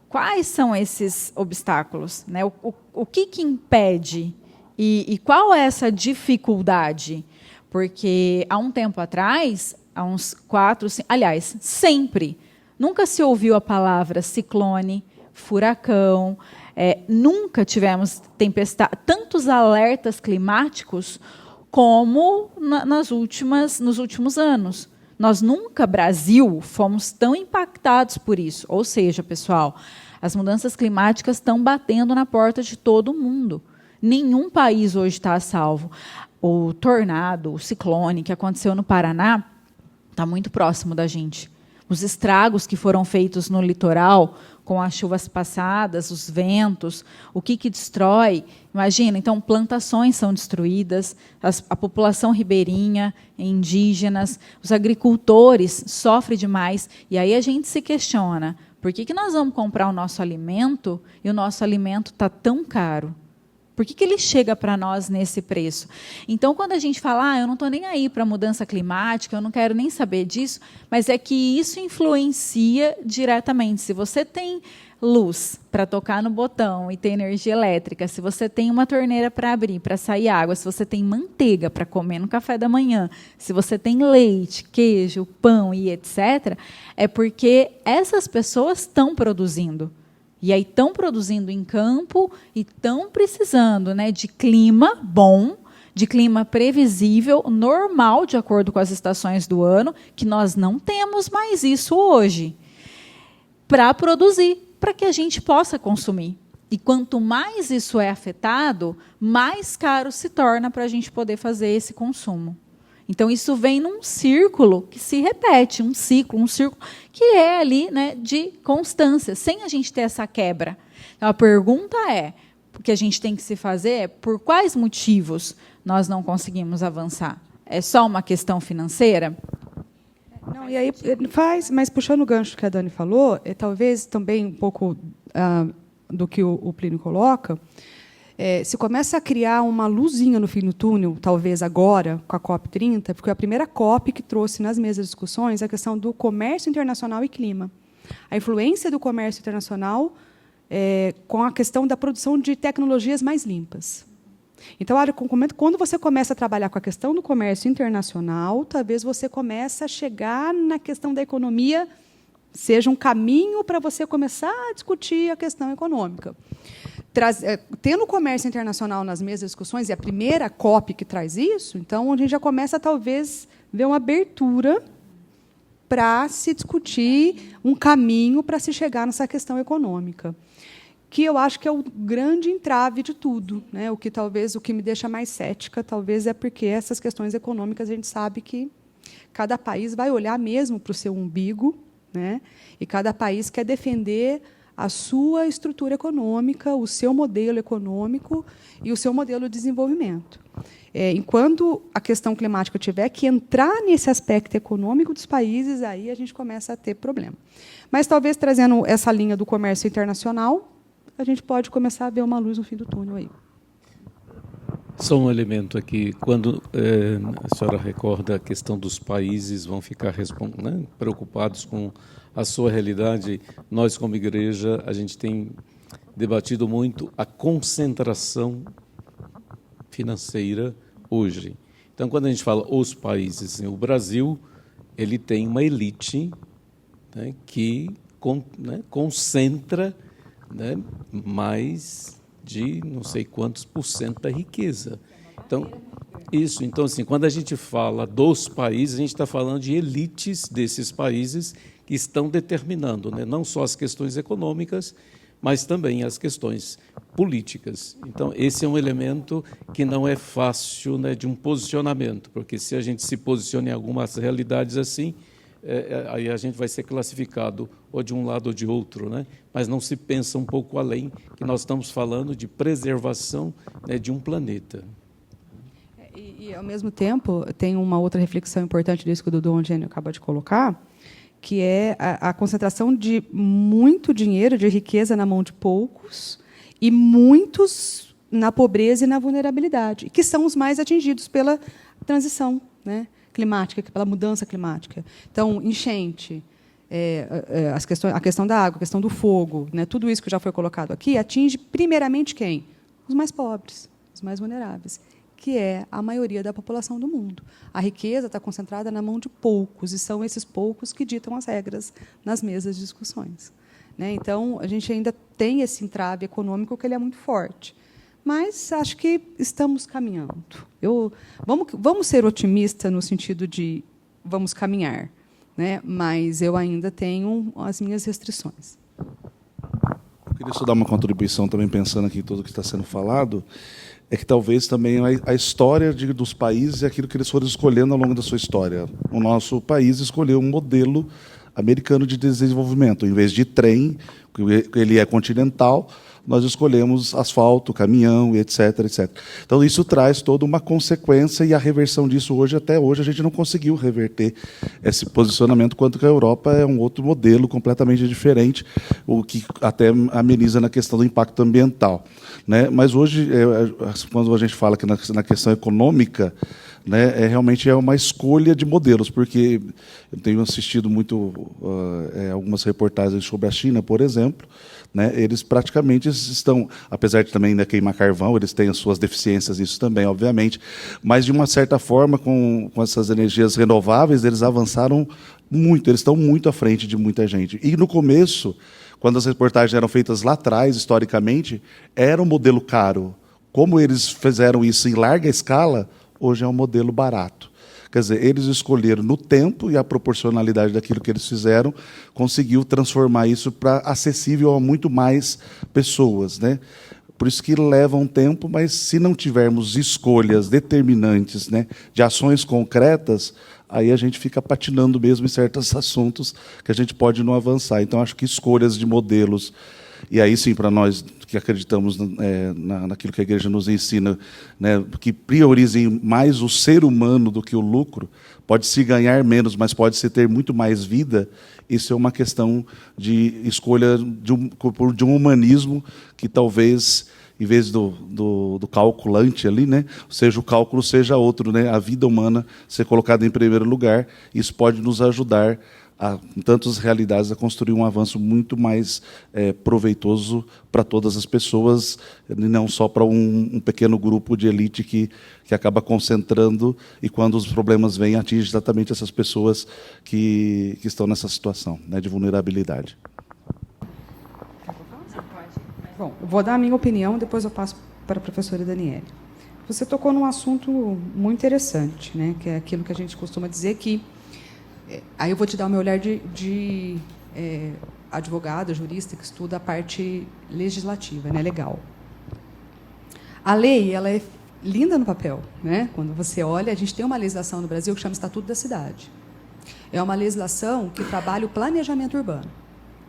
quais são esses obstáculos? Né? O que impede? E qual é essa dificuldade? Porque, há um tempo atrás, há uns 4, 5... Aliás, sempre, nunca se ouviu a palavra ciclone, furacão, nunca tivemos tantos alertas climáticos como nos últimos anos. Nós nunca, Brasil, fomos tão impactados por isso. Ou seja, pessoal, as mudanças climáticas estão batendo na porta de todo mundo. Nenhum país hoje está a salvo. O tornado, o ciclone que aconteceu no Paraná, está muito próximo da gente. Os estragos que foram feitos no litoral, com as chuvas passadas, os ventos, o que destrói. Imagina, então, plantações são destruídas, a população ribeirinha, indígenas, os agricultores sofrem demais. E aí a gente se questiona, Por que nós vamos comprar o nosso alimento e o nosso alimento está tão caro? Por que ele chega para nós nesse preço? Então, quando a gente fala, eu não estou nem aí para a mudança climática, eu não quero nem saber disso, mas é que isso influencia diretamente. Se você tem luz para tocar no botão e ter energia elétrica, se você tem uma torneira para abrir, para sair água, se você tem manteiga para comer no café da manhã, se você tem leite, queijo, pão e etc., é porque essas pessoas estão produzindo. E aí estão produzindo em campo e estão precisando, né, de clima bom, de clima previsível, normal, de acordo com as estações do ano, que nós não temos mais isso hoje, para produzir, para que a gente possa consumir. E quanto mais isso é afetado, mais caro se torna para a gente poder fazer esse consumo. Então, isso vem num círculo que se repete, um círculo que é ali, né, de constância, sem a gente ter essa quebra. Então, a pergunta o que a gente tem que se fazer é por quais motivos nós não conseguimos avançar? É só uma questão financeira? Não, e aí faz, mas puxando o gancho que a Dani falou, talvez também um pouco do que o Plínio coloca, se começa a criar uma luzinha no fim do túnel, talvez agora, com a COP30, porque a primeira COP que trouxe nas mesas de discussões a questão do comércio internacional e clima. A influência do comércio internacional com a questão da produção de tecnologias mais limpas. Então, quando você começa a trabalhar com a questão do comércio internacional, talvez você comece a chegar na questão da economia, seja um caminho para você começar a discutir a questão econômica. Tendo o comércio internacional nas mesmas discussões, e a primeira COP que traz isso, então a gente já começa, talvez, ver uma abertura para se discutir um caminho para se chegar nessa questão econômica, que eu acho que é o grande entrave de tudo, né? O que me deixa mais cética, talvez, é porque essas questões econômicas a gente sabe que cada país vai olhar mesmo para o seu umbigo, né? E cada país quer defender a sua estrutura econômica, o seu modelo econômico e o seu modelo de desenvolvimento. Enquanto a questão climática tiver que entrar nesse aspecto econômico dos países, aí a gente começa a ter problema. Mas, talvez, trazendo essa linha do comércio internacional, a gente pode começar a ver uma luz no fim do túnel aí. Só um elemento aqui. Quando a senhora recorda a questão dos países vão ficar preocupados com a sua realidade, nós, como igreja, a gente tem debatido muito a concentração financeira hoje. Então, quando a gente fala os países, o Brasil ele tem uma elite, né, que concentra, né, mais de não sei quantos % da riqueza. Então, assim, quando a gente fala dos países, a gente está falando de elites desses países que estão determinando, né, não só as questões econômicas, mas também as questões políticas. Então, esse é um elemento que não é fácil, né, de um posicionamento, porque se a gente se posiciona em algumas realidades assim, aí a gente vai ser classificado ou de um lado ou de outro, né? Mas não se pensa um pouco além, que nós estamos falando de preservação, né, de um planeta. E, ao mesmo tempo, tem uma outra reflexão importante disso que o Dudu Angênio acaba de colocar, que é a concentração de muito dinheiro, de riqueza na mão de poucos, e muitos na pobreza e na vulnerabilidade, que são os mais atingidos pela transição, né, climática, pela mudança climática. Então, enchente, a questão da água, a questão do fogo, né, tudo isso que já foi colocado aqui, atinge primeiramente quem? Os mais pobres, os mais vulneráveis, que é a maioria da população do mundo. A riqueza está concentrada na mão de poucos, e são esses poucos que ditam as regras nas mesas de discussões, né? Então, a gente ainda tem esse entrave econômico que ele é muito forte. Mas acho que estamos caminhando. Vamos ser otimistas no sentido de vamos caminhar, né? Mas eu ainda tenho as minhas restrições. Eu queria só dar uma contribuição também, pensando aqui em tudo que está sendo falado, é que talvez também a história dos países é aquilo que eles foram escolhendo ao longo da sua história. O nosso país escolheu um modelo americano de desenvolvimento. Em vez de trem, ele é continental, nós escolhemos asfalto, caminhão, etc, etc. Então, isso traz toda uma consequência, e a reversão disso hoje, até hoje, a gente não conseguiu reverter esse posicionamento, quanto que a Europa é um outro modelo completamente diferente, o que até ameniza na questão do impacto ambiental, né? Mas hoje, quando a gente fala que na questão econômica, né, realmente é uma escolha de modelos, porque eu tenho assistido muito algumas reportagens sobre a China, por exemplo, né, eles praticamente estão, apesar de também, né, queimar carvão, eles têm as suas deficiências, isso também, obviamente, mas, de uma certa forma, com essas energias renováveis, eles avançaram muito, eles estão muito à frente de muita gente. E, no começo, quando as reportagens eram feitas lá atrás, historicamente, era um modelo caro. Como eles fizeram isso em larga escala, hoje é um modelo barato. Quer dizer, eles escolheram no tempo, e a proporcionalidade daquilo que eles fizeram conseguiu transformar isso para acessível a muito mais pessoas, né? Por isso que leva um tempo, mas se não tivermos escolhas determinantes, né, de ações concretas, aí a gente fica patinando mesmo em certos assuntos que a gente pode não avançar. Então, acho que escolhas de modelos, e aí sim, para nós que acreditamos naquilo que a igreja nos ensina, né, que priorizem mais o ser humano do que o lucro, pode-se ganhar menos, mas pode-se ter muito mais vida. Isso é uma questão de escolha de um humanismo que talvez, em vez do calculante ali, né, seja o cálculo, seja outro, né, a vida humana ser colocada em primeiro lugar. Isso pode nos ajudar, em tantas realidades, a construir um avanço muito mais proveitoso para todas as pessoas, e não só para um pequeno grupo de elite que acaba concentrando, e, quando os problemas vêm, atinge exatamente essas pessoas que estão nessa situação, né, de vulnerabilidade. Bom, eu vou dar a minha opinião, depois eu passo para a professora Daniele. Você tocou num assunto muito interessante, né, que é aquilo que a gente costuma dizer que... Aí eu vou te dar o meu olhar de advogada, jurista, que estuda a parte legislativa, né, legal. A lei, ela é linda no papel, né? Quando você olha, a gente tem uma legislação no Brasil que chama Estatuto da Cidade. É uma legislação que trabalha o planejamento urbano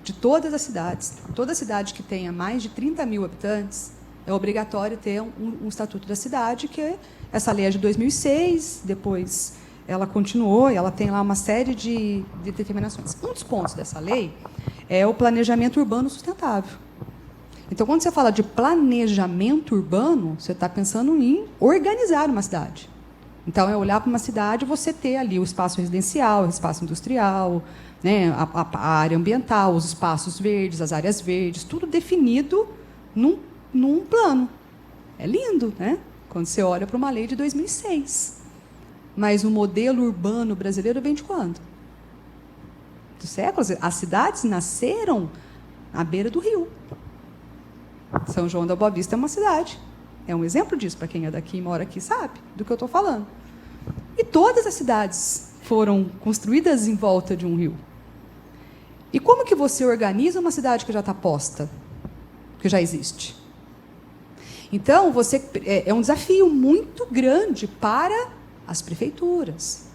de todas as cidades. Toda cidade que tenha mais de 30 mil habitantes, é obrigatório ter um Estatuto da Cidade, que essa lei é de 2006, depois... ela continuou, e ela tem lá uma série de determinações. Um dos pontos dessa lei é o planejamento urbano sustentável. Então, quando você fala de planejamento urbano, você está pensando em organizar uma cidade. Então, é olhar para uma cidade e você ter ali o espaço residencial, o espaço industrial, né, a área ambiental, os espaços verdes, as áreas verdes, tudo definido num plano. É lindo, né? Quando você olha para uma lei de 2006. Mas o modelo urbano brasileiro vem de quando? Do século. As cidades nasceram à beira do rio. São João da Boa Vista é uma cidade. É um exemplo disso, para quem é daqui e mora aqui sabe do que eu estou falando. E todas as cidades foram construídas em volta de um rio. E como que você organiza uma cidade que já está posta, que já existe? Então, é um desafio muito grande para as prefeituras.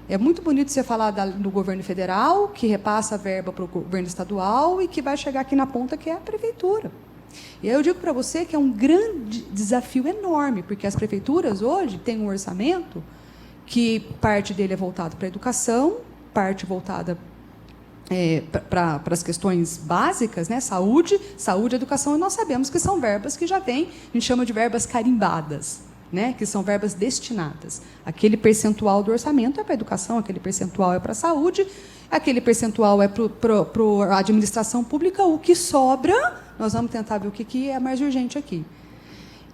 É muito bonito você falar do governo federal, que repassa a verba para o governo estadual e que vai chegar aqui na ponta, que é a prefeitura. E aí eu digo para você que é um grande desafio enorme, porque as prefeituras hoje têm um orçamento que parte dele é voltado para a educação, parte voltada para as questões básicas, né? Saúde, educação, e nós sabemos que são verbas que já vêm, a gente chama de verbas carimbadas, né, que são verbas destinadas. Aquele percentual do orçamento é para a educação, aquele percentual é para a saúde, aquele percentual é para a administração pública, o que sobra, nós vamos tentar ver o que é mais urgente aqui.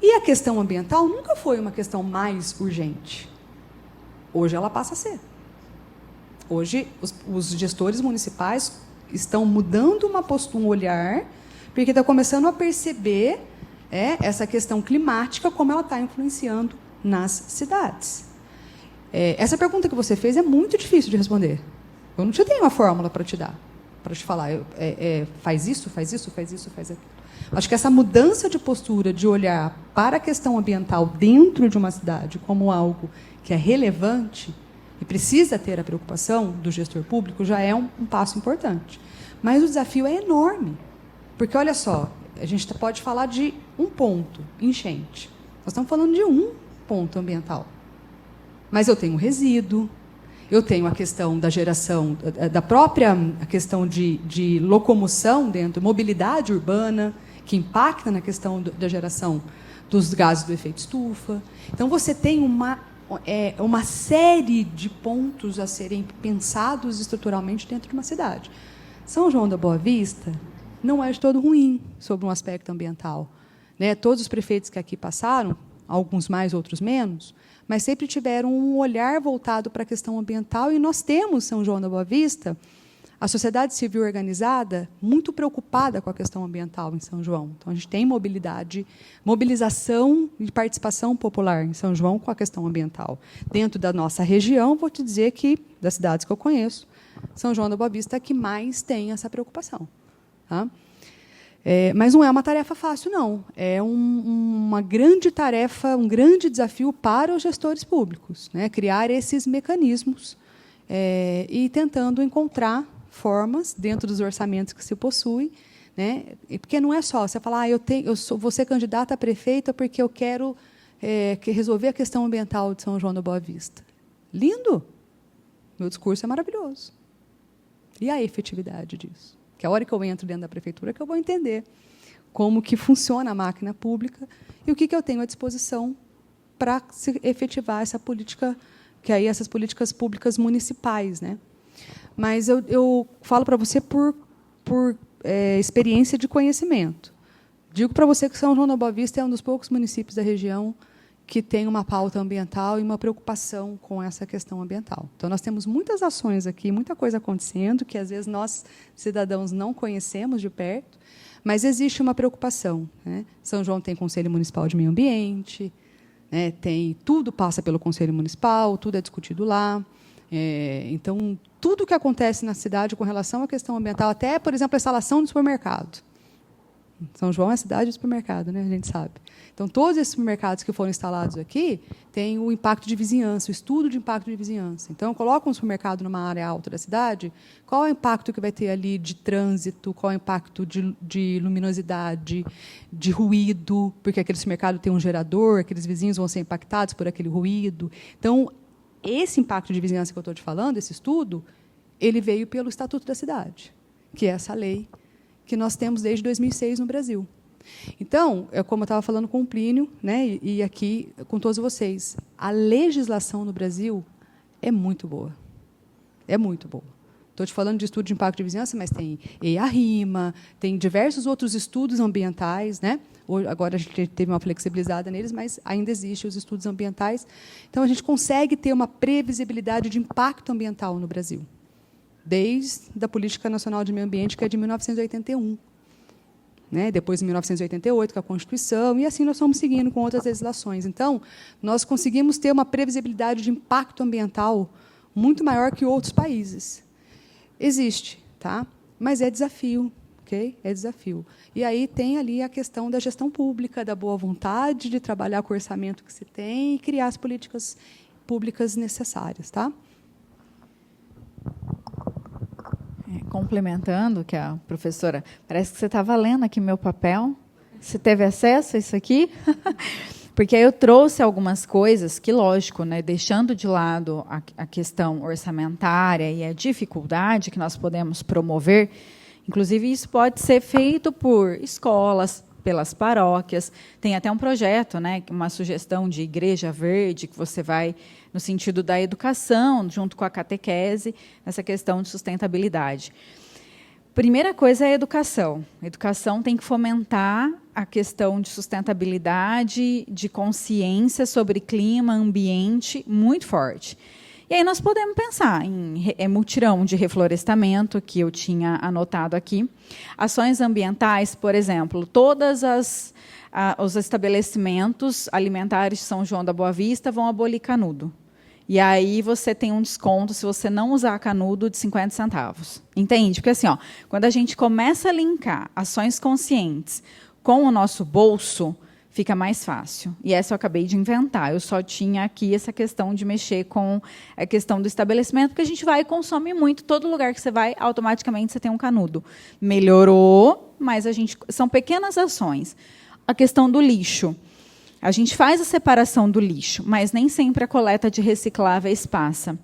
E a questão ambiental nunca foi uma questão mais urgente. Hoje ela passa a ser. Hoje, os gestores municipais estão mudando um olhar, porque estão começando a perceber essa questão climática, como ela está influenciando nas cidades. Essa pergunta que você fez é muito difícil de responder. Eu não te tenho uma fórmula para te dar, para te falar, faz isso, faz isso, faz isso, faz aquilo. Acho que essa mudança de postura, de olhar para a questão ambiental dentro de uma cidade como algo que é relevante e precisa ter a preocupação do gestor público, já é um passo importante. Mas o desafio é enorme. Porque, olha só, a gente pode falar de um ponto, enchente. Nós estamos falando de um ponto ambiental. Mas eu tenho resíduo, eu tenho a questão da geração, da própria a questão de locomoção dentro, mobilidade urbana, que impacta na questão da geração dos gases do efeito estufa. Então, você tem uma série de pontos a serem pensados estruturalmente dentro de uma cidade. São João da Boa Vista não é de todo ruim sobre um aspecto ambiental, né? Todos os prefeitos que aqui passaram, alguns mais, outros menos, mas sempre tiveram um olhar voltado para a questão ambiental, e nós temos, São João da Boa Vista, a sociedade civil organizada muito preocupada com a questão ambiental em São João. Então, a gente tem mobilização e participação popular em São João com a questão ambiental. Dentro da nossa região, vou te dizer que, das cidades que eu conheço, São João da Boa Vista é que mais tem essa preocupação. Tá? Mas não é uma tarefa fácil, não. É uma grande tarefa, um grande desafio para os gestores públicos, né? Criar esses mecanismos e tentando encontrar formas dentro dos orçamentos que se possui, né? Porque não é só você falar, vou ser candidata a prefeita porque eu quero resolver a questão ambiental de São João da Boa Vista. Lindo! Meu discurso é maravilhoso. E a efetividade disso? Que a hora que eu entro dentro da prefeitura que eu vou entender como que funciona a máquina pública e o que eu tenho à disposição para se efetivar essa política, que aí essas políticas públicas municipais, né? Mas eu falo para você por experiência de conhecimento. Digo para você que São João da Boa Vista é um dos poucos municípios da região que tem uma pauta ambiental e uma preocupação com essa questão ambiental. Então, nós temos muitas ações aqui, muita coisa acontecendo, que, às vezes, nós, cidadãos, não conhecemos de perto, mas existe uma preocupação, né? São João tem Conselho Municipal de Meio Ambiente, né? Tudo passa pelo Conselho Municipal, tudo é discutido lá. Então, tudo o que acontece na cidade com relação à questão ambiental, até, por exemplo, a instalação do supermercado. São João é cidade de supermercado, né? A gente sabe. Então, todos esses supermercados que foram instalados aqui têm o impacto de vizinhança, o estudo de impacto de vizinhança. Então, coloca um supermercado numa área alta da cidade, qual é o impacto que vai ter ali de trânsito, qual é o impacto de luminosidade, de ruído, porque aquele supermercado tem um gerador, aqueles vizinhos vão ser impactados por aquele ruído. Então, esse impacto de vizinhança que eu estou te falando, esse estudo, ele veio pelo Estatuto da Cidade, que é essa lei que nós temos desde 2006 no Brasil. Então, como eu estava falando com o Plínio, né, e aqui com todos vocês, a legislação no Brasil é muito boa. É muito boa. Estou te falando de estudo de impacto de vizinhança, mas tem EIA-RIMA, tem diversos outros estudos ambientais, né? Agora a gente teve uma flexibilizada neles, mas ainda existem os estudos ambientais. Então, a gente consegue ter uma previsibilidade de impacto ambiental no Brasil, desde a Política Nacional de Meio Ambiente, que é de 1981. Né? Depois, em 1988, com a Constituição, e assim nós fomos seguindo com outras legislações. Então, nós conseguimos ter uma previsibilidade de impacto ambiental muito maior que outros países. Existe, tá? Mas é desafio, ok? É desafio. E aí tem ali a questão da gestão pública, da boa vontade de trabalhar com o orçamento que se tem e criar as políticas públicas necessárias, tá? Complementando que a professora, parece que você estava lendo aqui meu papel. Você teve acesso a isso aqui? Porque aí eu trouxe algumas coisas que, lógico, né, deixando de lado a questão orçamentária e a dificuldade que nós podemos promover, inclusive isso pode ser feito por escolas, pelas paróquias. Tem até um projeto, né, uma sugestão de igreja verde, que você vai no sentido da educação, junto com a catequese, nessa questão de sustentabilidade. Primeira coisa é a educação. A educação tem que fomentar a questão de sustentabilidade, de consciência sobre clima, ambiente, muito forte. E aí nós podemos pensar em mutirão de reflorestamento, que eu tinha anotado aqui. Ações ambientais, por exemplo, todos os estabelecimentos alimentares de São João da Boa Vista vão abolir canudo. E aí você tem um desconto, se você não usar canudo, de 50 centavos. Entende? Porque assim, quando a gente começa a linkar ações conscientes com o nosso bolso, fica mais fácil. E essa eu acabei de inventar. Eu só tinha aqui essa questão de mexer com a questão do estabelecimento, porque a gente vai e consome muito. Todo lugar que você vai, automaticamente você tem um canudo. Melhorou, mas são pequenas ações. A questão do lixo. A gente faz a separação do lixo, mas nem sempre a coleta de recicláveis passa.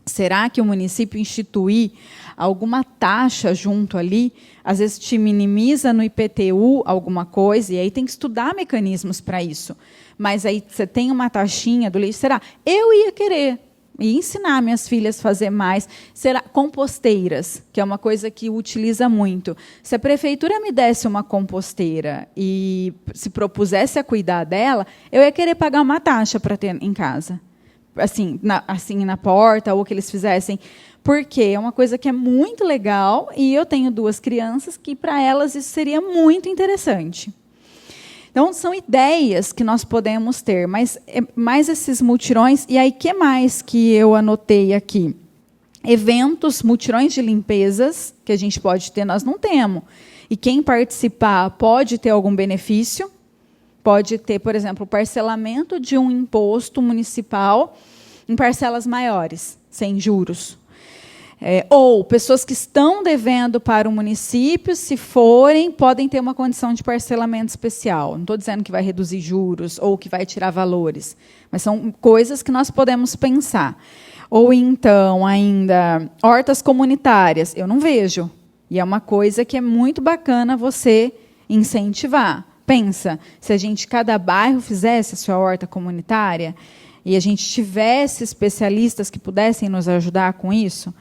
Será que o município instituir alguma taxa junto ali, às vezes te minimiza no IPTU alguma coisa, e aí tem que estudar mecanismos para isso. Mas aí você tem uma taxinha do lixo, será? Eu ia querer e ensinar minhas filhas a fazer mais. Será composteiras, que é uma coisa que utiliza muito. Se a prefeitura me desse uma composteira e se propusesse a cuidar dela, eu ia querer pagar uma taxa para ter em casa. Assim na porta, ou que eles fizessem, porque é uma coisa que é muito legal, e eu tenho 2 crianças que, para elas, isso seria muito interessante. Então, são ideias que nós podemos ter, mas mais esses mutirões. E aí, o que mais que eu anotei aqui? Eventos, mutirões de limpezas, que a gente pode ter, nós não temos. E quem participar pode ter algum benefício. Pode ter, por exemplo, o parcelamento de um imposto municipal em parcelas maiores, sem juros. Ou pessoas que estão devendo para o município, se forem, podem ter uma condição de parcelamento especial. Não estou dizendo que vai reduzir juros ou que vai tirar valores, mas são coisas que nós podemos pensar. Ou então, ainda, hortas comunitárias. Eu não vejo. E é uma coisa que é muito bacana você incentivar. Pensa, se cada bairro fizesse a sua horta comunitária e a gente tivesse especialistas que pudessem nos ajudar com isso,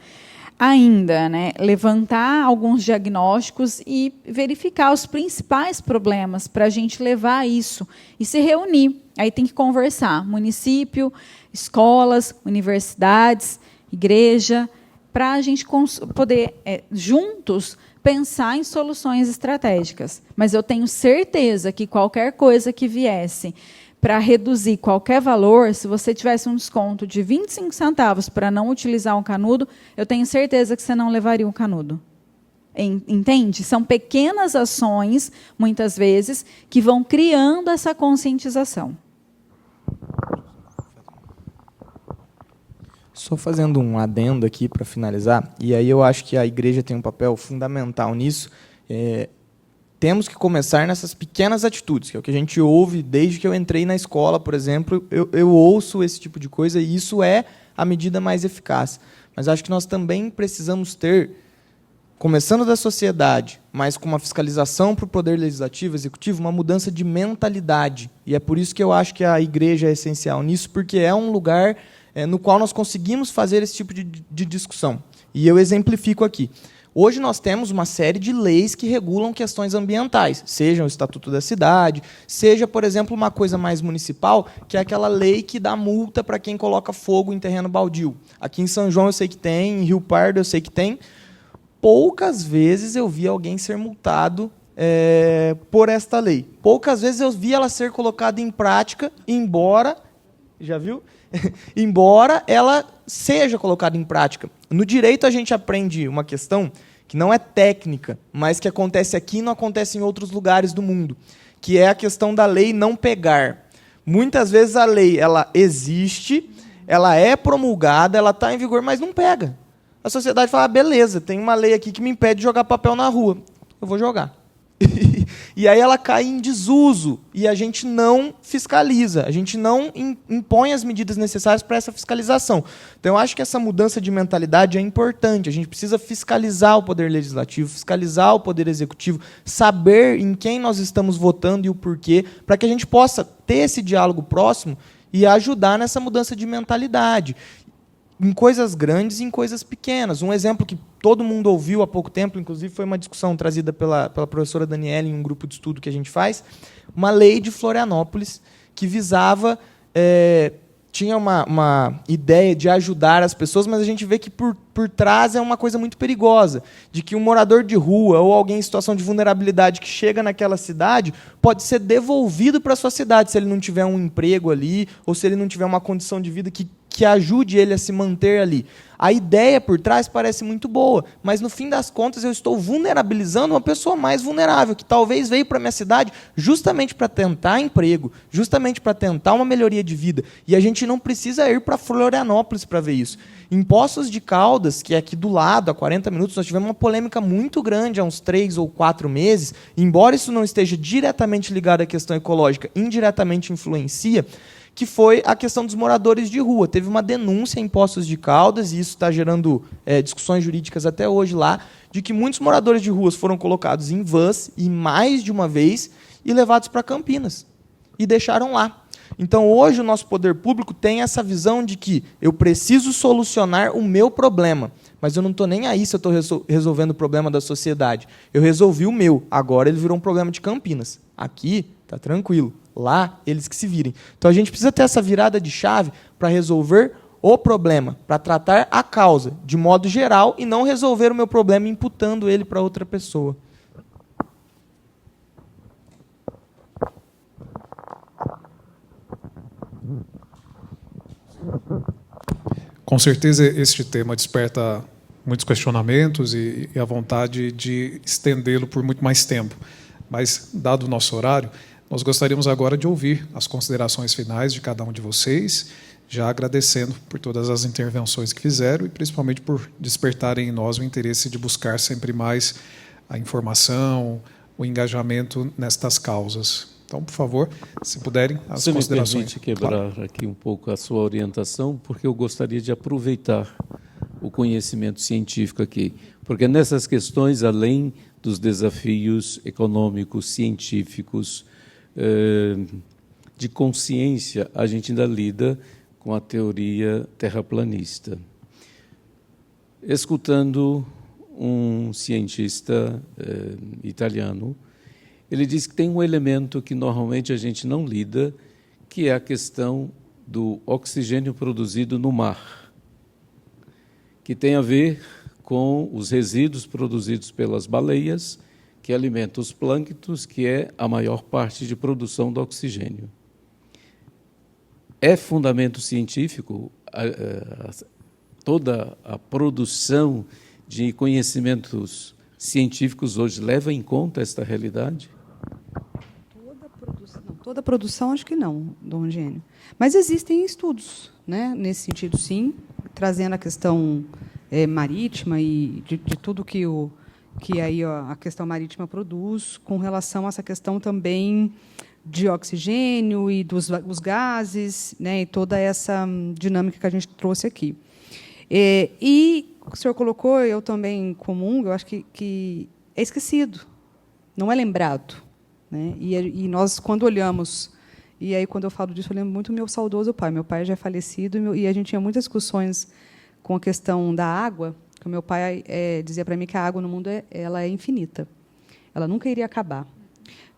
ainda, levantar alguns diagnósticos e verificar os principais problemas para a gente levar isso e se reunir. Aí tem que conversar, município, escolas, universidades, igreja, para a gente poder, juntos, pensar em soluções estratégicas. Mas eu tenho certeza que qualquer coisa que viesse para reduzir qualquer valor, se você tivesse um desconto de 25 centavos para não utilizar um canudo, eu tenho certeza que você não levaria um canudo. Entende? São pequenas ações, muitas vezes, que vão criando essa conscientização. Só fazendo um adendo aqui para finalizar, e aí eu acho que a igreja tem um papel fundamental nisso. Temos que começar nessas pequenas atitudes, que é o que a gente ouve desde que eu entrei na escola, por exemplo, eu ouço esse tipo de coisa, e isso é a medida mais eficaz. Mas acho que nós também precisamos ter, começando da sociedade, mas com uma fiscalização para o poder legislativo, executivo, uma mudança de mentalidade. E é por isso que eu acho que a igreja é essencial nisso, porque é um lugar no qual nós conseguimos fazer esse tipo de discussão. E eu exemplifico aqui. Hoje nós temos uma série de leis que regulam questões ambientais, seja o Estatuto da Cidade, seja, por exemplo, uma coisa mais municipal, que é aquela lei que dá multa para quem coloca fogo em terreno baldio. Aqui em São João eu sei que tem, em Rio Pardo eu sei que tem. Poucas vezes eu vi alguém ser multado por esta lei. Poucas vezes eu vi ela ser colocada em prática, embora... Já viu? Embora ela seja colocada em prática. No direito, a gente aprende uma questão que não é técnica, mas que acontece aqui e não acontece em outros lugares do mundo, que é a questão da lei não pegar. Muitas vezes a lei ela existe, ela é promulgada, ela está em vigor, mas não pega. A sociedade fala, beleza, tem uma lei aqui que me impede de jogar papel na rua. Eu vou jogar. E aí ela cai em desuso e a gente não fiscaliza, a gente não impõe as medidas necessárias para essa fiscalização. Então, eu acho que essa mudança de mentalidade é importante. A gente precisa fiscalizar o poder legislativo, fiscalizar o poder executivo, saber em quem nós estamos votando e o porquê, para que a gente possa ter esse diálogo próximo e ajudar nessa mudança de mentalidade. Em coisas grandes e em coisas pequenas. Um exemplo que todo mundo ouviu há pouco tempo, inclusive foi uma discussão trazida pela professora Daniela em um grupo de estudo que a gente faz, uma lei de Florianópolis que visava, tinha uma ideia de ajudar as pessoas, mas a gente vê que por trás é uma coisa muito perigosa, de que um morador de rua ou alguém em situação de vulnerabilidade que chega naquela cidade pode ser devolvido para a sua cidade se ele não tiver um emprego ali ou se ele não tiver uma condição de vida que que ajude ele a se manter ali. A ideia por trás parece muito boa, mas no fim das contas eu estou vulnerabilizando uma pessoa mais vulnerável, que talvez veio para a minha cidade justamente para tentar emprego, justamente para tentar uma melhoria de vida. E a gente não precisa ir para Florianópolis para ver isso. Em Poços de Caldas, que é aqui do lado, a 40 minutos, nós tivemos uma polêmica muito grande há uns 3 ou 4 meses, e embora isso não esteja diretamente ligado à questão ecológica, indiretamente influencia, que foi a questão dos moradores de rua. Teve uma denúncia em Poços de Caldas, e isso está gerando discussões jurídicas até hoje lá, de que muitos moradores de ruas foram colocados em vans, e mais de uma vez, e levados para Campinas. E deixaram lá. Então, hoje, o nosso poder público tem essa visão de que eu preciso solucionar o meu problema, mas eu não estou nem aí se eu estou resolvendo o problema da sociedade. Eu resolvi o meu, agora ele virou um problema de Campinas. Aqui, está tranquilo. Lá, eles que se virem. Então, a gente precisa ter essa virada de chave para resolver o problema, para tratar a causa, de modo geral, e não resolver o meu problema imputando ele para outra pessoa. Com certeza, este tema desperta muitos questionamentos e a vontade de estendê-lo por muito mais tempo. Mas, dado o nosso horário, nós gostaríamos agora de ouvir as considerações finais de cada um de vocês, já agradecendo por todas as intervenções que fizeram e principalmente por despertarem em nós o interesse de buscar sempre mais a informação, o engajamento nestas causas. Então, por favor, se puderem, as considerações. Você me permite quebrar aqui um pouco a sua orientação, porque eu gostaria de aproveitar o conhecimento científico aqui, porque nessas questões, além dos desafios econômicos, científicos, de consciência, a gente ainda lida com a teoria terraplanista. Escutando um cientista italiano, ele diz que tem um elemento que normalmente a gente não lida, que é a questão do oxigênio produzido no mar, que tem a ver com os resíduos produzidos pelas baleias, que alimentam os plânctons, que é a maior parte de produção do oxigênio. É fundamento científico toda a produção de conhecimentos científicos hoje leva em conta esta realidade? Toda a produção, acho que não, Dom Eugênio. Mas existem estudos, né, nesse sentido, sim, trazendo a questão marítima e de tudo que aí a questão marítima produz, com relação a essa questão também de oxigênio e os gases, né, e toda essa dinâmica que a gente trouxe aqui. E o senhor colocou, eu também comungo, eu acho que é esquecido, não é lembrado. Né? E nós, quando olhamos, e aí, quando eu falo disso, eu lembro muito do meu saudoso pai. Meu pai já é falecido, e a gente tinha muitas discussões com a questão da água, que o meu pai dizia para mim que a água no mundo ela é infinita. Ela nunca iria acabar.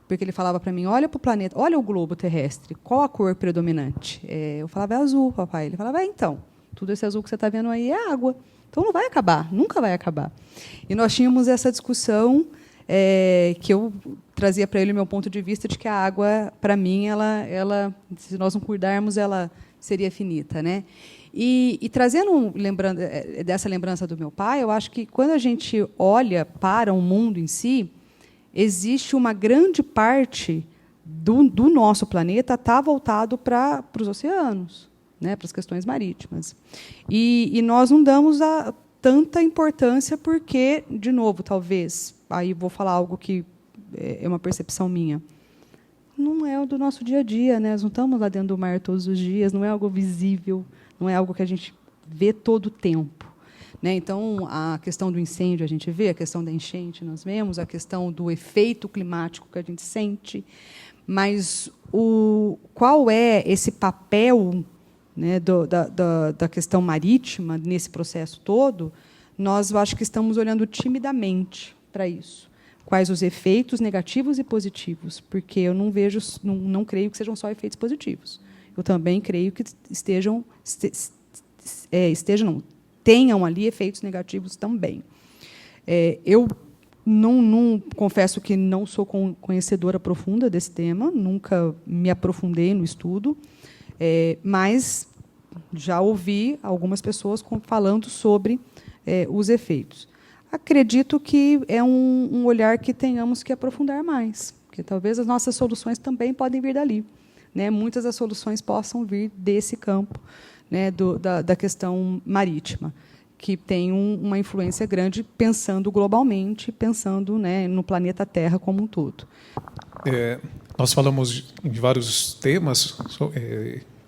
Porque ele falava para mim, olha para o planeta, olha o globo terrestre, qual a cor predominante? Eu falava, é azul, papai. Ele falava, então, tudo esse azul que você está vendo aí é água. Então, não vai acabar, nunca vai acabar. E nós tínhamos essa discussão que eu trazia para ele o meu ponto de vista de que a água, para mim, ela, se nós não cuidarmos, ela seria finita, né? E trazendo dessa lembrança do meu pai, eu acho que quando a gente olha para o mundo em si, existe uma grande parte do nosso planeta está voltado para os oceanos, né, para as questões marítimas. E nós não damos tanta importância porque, de novo, talvez, aí vou falar algo que é uma percepção minha, não é do nosso dia a dia, né? Nós não estamos lá dentro do mar todos os dias, não é algo visível, não é algo que a gente vê todo o tempo. Né? Então, a questão do incêndio a gente vê, a questão da enchente nós vemos, a questão do efeito climático que a gente sente, mas qual é esse papel, né, da questão marítima nesse processo todo, nós, eu acho que estamos olhando timidamente para isso. Quais os efeitos negativos e positivos, porque eu não vejo, não creio que sejam só efeitos positivos. Eu também creio que tenham ali efeitos negativos também. Eu não confesso que não sou conhecedora profunda desse tema, nunca me aprofundei no estudo, mas já ouvi algumas pessoas falando sobre os efeitos. Acredito que é um olhar que tenhamos que aprofundar mais, porque talvez as nossas soluções também podem vir dali, né? Muitas das soluções possam vir desse campo, né, da questão marítima, que tem uma influência grande pensando globalmente, pensando, né, no planeta Terra como um todo. Nós falamos em vários temas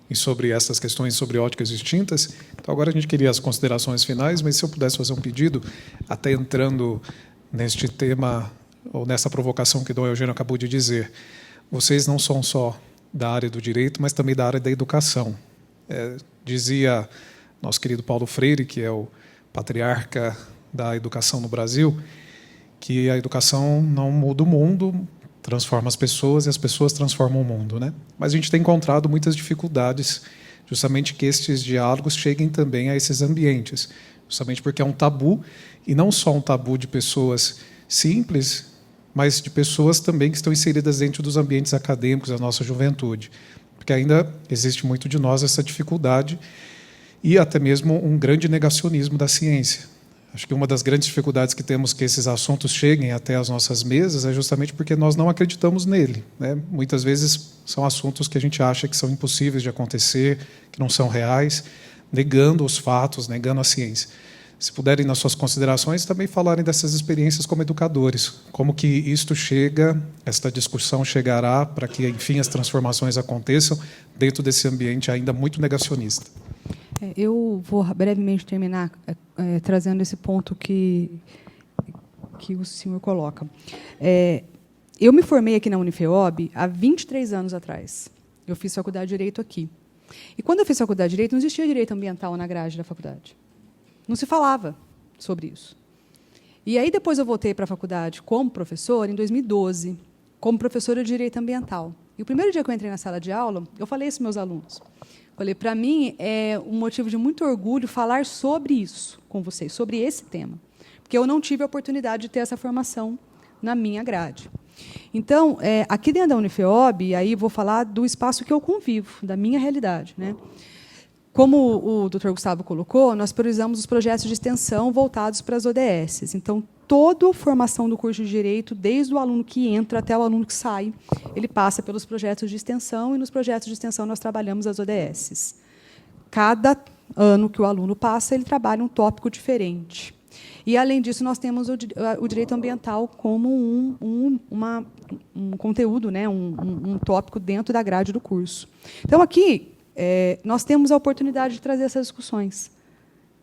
e sobre essas questões sobre óticas distintas. Então, agora a gente queria as considerações finais, mas se eu pudesse fazer um pedido, até entrando neste tema, ou nessa provocação que Dom Eugênio acabou de dizer, vocês não são só da área do direito, mas também da área da educação. Dizia nosso querido Paulo Freire, que é o patriarca da educação no Brasil, que a educação não muda o mundo, transforma as pessoas e as pessoas transformam o mundo, né? Mas a gente tem encontrado muitas dificuldades, justamente que estes diálogos cheguem também a esses ambientes, justamente porque é um tabu, e não só um tabu de pessoas simples, mas de pessoas também que estão inseridas dentro dos ambientes acadêmicos da nossa juventude, porque ainda existe muito de nós essa dificuldade e até mesmo um grande negacionismo da ciência. Acho que uma das grandes dificuldades que temos que esses assuntos cheguem até as nossas mesas é justamente porque nós não acreditamos nele, né? Muitas vezes são assuntos que a gente acha que são impossíveis de acontecer, que não são reais, negando os fatos, negando a ciência. Se puderem, nas suas considerações, também falarem dessas experiências como educadores, como que isto chega, esta discussão chegará para que, enfim, as transformações aconteçam dentro desse ambiente ainda muito negacionista. Eu vou brevemente terminar trazendo esse ponto que o senhor coloca. Eu me formei aqui na Unifeob há 23 anos atrás. Eu fiz faculdade de Direito aqui. E, quando eu fiz faculdade de Direito, não existia direito ambiental na grade da faculdade. Não se falava sobre isso. E aí, depois, eu voltei para a faculdade como professora, em 2012, como professora de Direito Ambiental. E o primeiro dia que eu entrei na sala de aula, eu falei isso para meus alunos. Falei, para mim, é um motivo de muito orgulho falar sobre isso com vocês, sobre esse tema, porque eu não tive a oportunidade de ter essa formação na minha grade. Então, aqui dentro da Unifeob, aí vou falar do espaço que eu convivo, da minha realidade, né? Como o Dr. Gustavo colocou, nós priorizamos os projetos de extensão voltados para as ODS. Então, toda a formação do curso de Direito, desde o aluno que entra até o aluno que sai, ele passa pelos projetos de extensão, e nos projetos de extensão nós trabalhamos as ODS. Cada ano que o aluno passa, ele trabalha um tópico diferente. E, além disso, nós temos o direito ambiental como um conteúdo, né, um tópico dentro da grade do curso. Então, aqui, nós temos a oportunidade de trazer essas discussões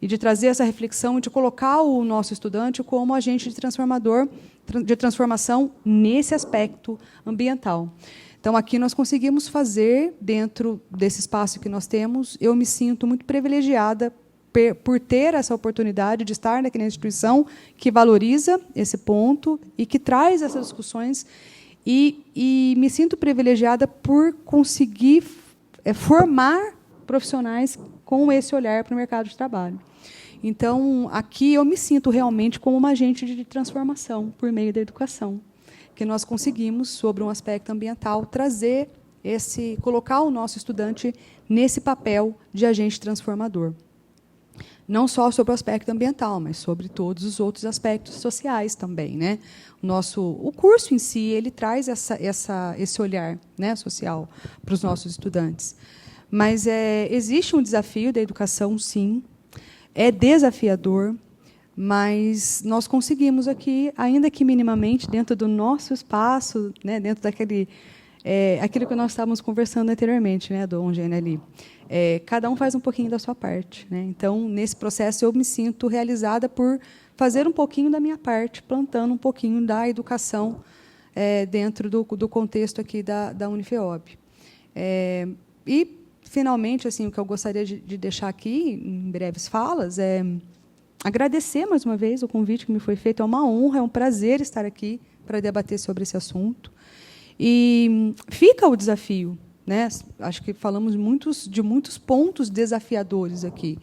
e de trazer essa reflexão e de colocar o nosso estudante como agente de transformação nesse aspecto ambiental. Então, aqui nós conseguimos fazer, dentro desse espaço que nós temos, eu me sinto muito privilegiada por ter essa oportunidade de estar naquela instituição que valoriza esse ponto e que traz essas discussões, e me sinto privilegiada por conseguir formar profissionais com esse olhar para o mercado de trabalho. Então, aqui eu me sinto realmente como uma agente de transformação por meio da educação, que nós conseguimos, sobre um aspecto ambiental, colocar o nosso estudante nesse papel de agente transformador. Não só sobre o aspecto ambiental, mas sobre todos os outros aspectos sociais também, né? O curso em si, ele traz esse olhar, né, social para os nossos estudantes. Mas existe um desafio da educação, sim. É desafiador, mas nós conseguimos aqui, ainda que minimamente, dentro do nosso espaço, né, dentro daquele aquilo que nós estávamos conversando anteriormente, né, Dom Eugênio, ali. Cada um faz um pouquinho da sua parte, né? Então, nesse processo, eu me sinto realizada por fazer um pouquinho da minha parte, plantando um pouquinho da educação dentro do contexto aqui da Unifeob. E, finalmente, assim, o que eu gostaria de deixar aqui, em breves falas, é agradecer, mais uma vez, o convite que me foi feito. É uma honra, é um prazer estar aqui para debater sobre esse assunto. E fica o desafio, né? Acho que falamos de muitos pontos desafiadores aqui.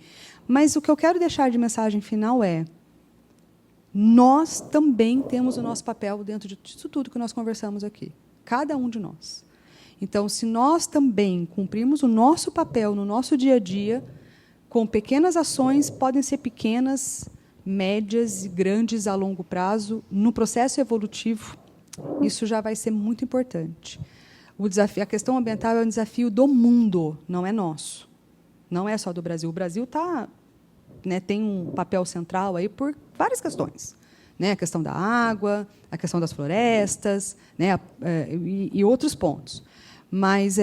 Mas o que eu quero deixar de mensagem final é: nós também temos o nosso papel dentro disso tudo que nós conversamos aqui. Cada um de nós. Então, se nós também cumprirmos o nosso papel no nosso dia a dia, com pequenas ações, podem ser pequenas, médias e grandes a longo prazo, no processo evolutivo, isso já vai ser muito importante. O desafio, a questão ambiental é um desafio do mundo, não é nosso. Não é só do Brasil. O Brasil tem um papel central aí por várias questões. A questão da água, a questão das florestas, e outros pontos. Mas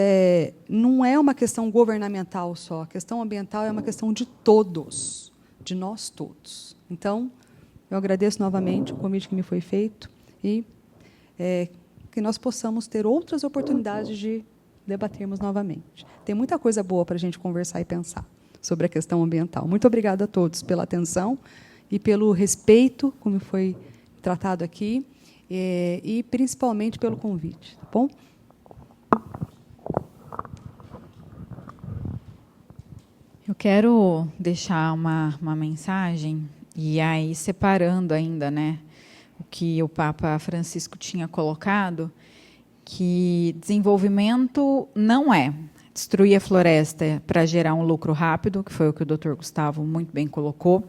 não é uma questão governamental só. A questão ambiental é uma questão de todos, de nós todos. Então, eu agradeço novamente o convite que me foi feito e que nós possamos ter outras oportunidades de debatermos novamente. Tem muita coisa boa para a gente conversar e pensar sobre a questão ambiental. Muito obrigada a todos pela atenção e pelo respeito, como foi tratado aqui, e principalmente pelo convite. Tá bom? Eu quero deixar uma mensagem, e aí separando ainda, o que o Papa Francisco tinha colocado, que desenvolvimento não é destruir a floresta para gerar um lucro rápido, que foi o que o Dr. Gustavo muito bem colocou,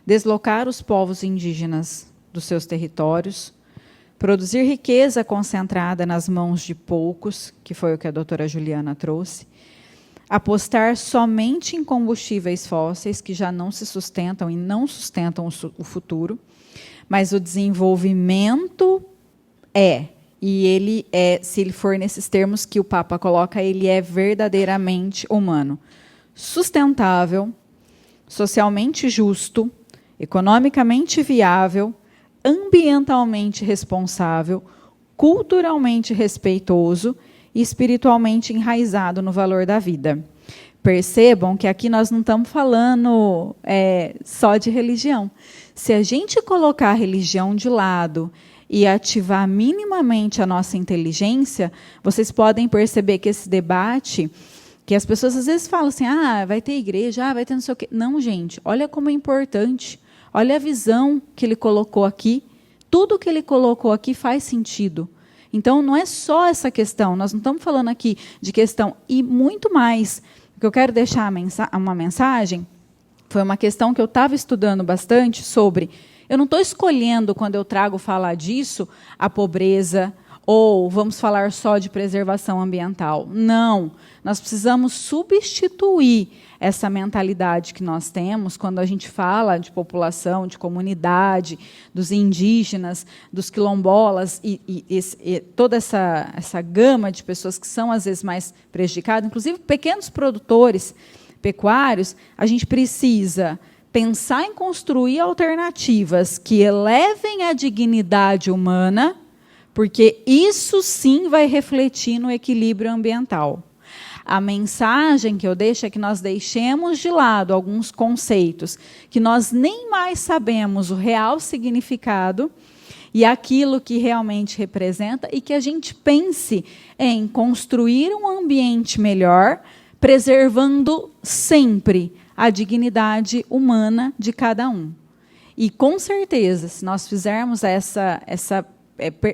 deslocar os povos indígenas dos seus territórios, produzir riqueza concentrada nas mãos de poucos, que foi o que a doutora Juliana trouxe, apostar somente em combustíveis fósseis que já não se sustentam e não sustentam o futuro, mas o desenvolvimento e ele se ele for nesses termos que o Papa coloca, ele é verdadeiramente humano, sustentável, socialmente justo, economicamente viável, ambientalmente responsável, culturalmente respeitoso e espiritualmente enraizado no valor da vida. Percebam que aqui nós não estamos falando só de religião. Se a gente colocar a religião de lado e ativar minimamente a nossa inteligência, vocês podem perceber que esse debate, que as pessoas às vezes falam assim, vai ter igreja, vai ter não sei o quê. Não, gente, olha como é importante. Olha a visão que ele colocou aqui. Tudo que ele colocou aqui faz sentido. Então, não é só essa questão, nós não estamos falando aqui de questão, e muito mais. O que eu quero deixar uma mensagem, foi uma questão que eu estava estudando bastante sobre, eu não estou escolhendo, quando eu trago falar disso, a pobreza, ou vamos falar só de preservação ambiental. Não, nós precisamos substituir essa mentalidade que nós temos quando a gente fala de população, de comunidade, dos indígenas, dos quilombolas, e toda essa gama de pessoas que são, às vezes, mais prejudicadas, inclusive pequenos produtores pecuários, a gente precisa pensar em construir alternativas que elevem a dignidade humana, porque isso sim vai refletir no equilíbrio ambiental. A mensagem que eu deixo é que nós deixemos de lado alguns conceitos que nós nem mais sabemos o real significado e aquilo que realmente representa, e que a gente pense em construir um ambiente melhor, preservando sempre a dignidade humana de cada um. E, com certeza, se nós fizermos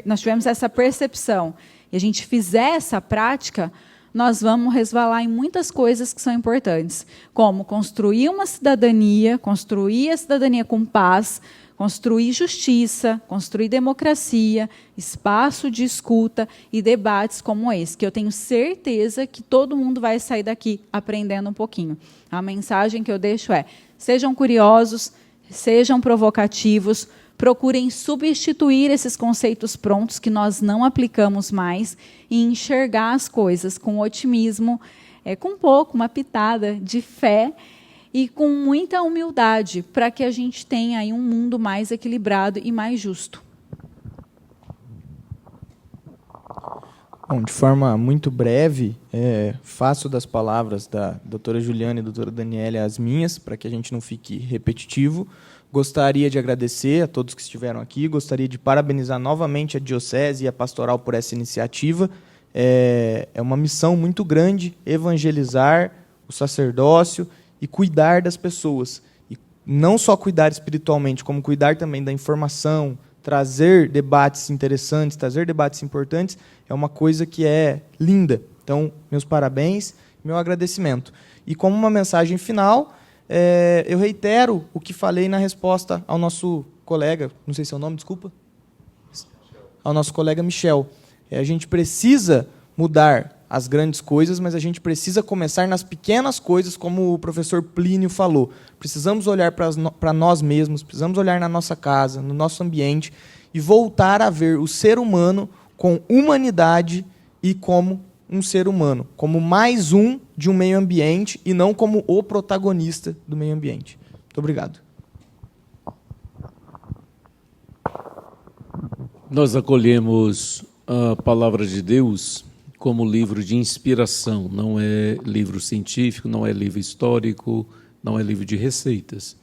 nós tivermos essa percepção e a gente fizer essa prática, nós vamos resvalar em muitas coisas que são importantes, como construir uma cidadania, construir a cidadania com paz, construir justiça, construir democracia, espaço de escuta e debates como esse, que eu tenho certeza que todo mundo vai sair daqui aprendendo um pouquinho. A mensagem que eu deixo é: sejam curiosos, sejam provocativos, procurem substituir esses conceitos prontos que nós não aplicamos mais e enxergar as coisas com otimismo, com uma pitada de fé e com muita humildade, para que a gente tenha aí um mundo mais equilibrado e mais justo. Bom, de forma muito breve, faço das palavras da doutora Juliana e da doutora Daniela as minhas, para que a gente não fique repetitivo. Gostaria de agradecer a todos que estiveram aqui, gostaria de parabenizar novamente a Diocese e a Pastoral por essa iniciativa. É uma missão muito grande evangelizar o sacerdócio e cuidar das pessoas. E não só cuidar espiritualmente, como cuidar também da informação, trazer debates interessantes, trazer debates importantes, é uma coisa que é linda. Então, meus parabéns, meu agradecimento. E como uma mensagem final, eu reitero o que falei na resposta ao nosso colega, não sei se é o nome, desculpa, ao nosso colega Michel. A gente precisa mudar as grandes coisas, mas a gente precisa começar nas pequenas coisas, como o professor Plínio falou. Precisamos olhar para nós mesmos, precisamos olhar na nossa casa, no nosso ambiente, e voltar a ver o ser humano com humanidade e como um ser humano, como mais um de um meio ambiente e não como o protagonista do meio ambiente. Muito obrigado. Nós acolhemos a Palavra de Deus como livro de inspiração, não é livro científico, não é livro histórico, não é livro de receitas,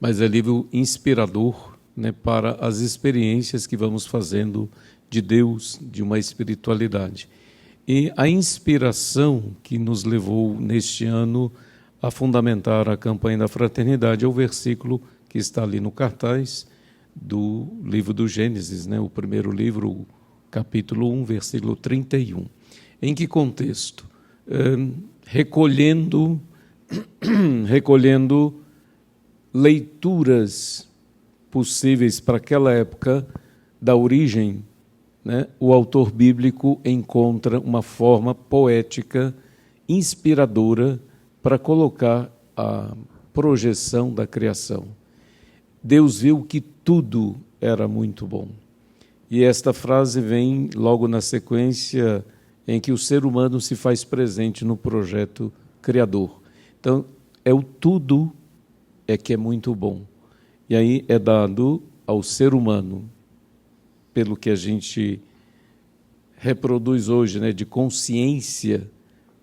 mas é livro inspirador, né, para as experiências que vamos fazendo de Deus, de uma espiritualidade. E a inspiração que nos levou neste ano a fundamentar a campanha da fraternidade é o versículo que está ali no cartaz do livro do Gênesis, né, o primeiro livro, capítulo 1, versículo 31. Em que contexto? Recolhendo leituras possíveis para aquela época da origem, né, o autor bíblico encontra uma forma poética, inspiradora, para colocar a projeção da criação. Deus viu que tudo era muito bom. E esta frase vem logo na sequência em que o ser humano se faz presente no projeto criador. Então, o tudo que é muito bom. E aí é dado ao ser humano, pelo que a gente reproduz hoje, né, de consciência,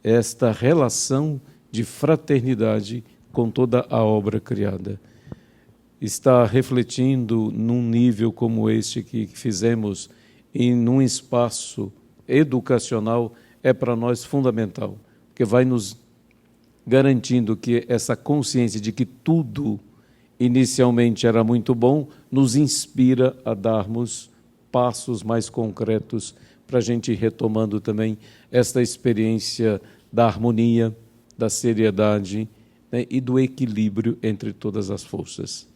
esta relação de fraternidade com toda a obra criada. Está refletindo num nível como este que fizemos e num espaço educacional é para nós fundamental, porque vai nos garantindo que essa consciência de que tudo inicialmente era muito bom, nos inspira a darmos passos mais concretos para a gente ir retomando também esta experiência da harmonia, da seriedade, né, e do equilíbrio entre todas as forças.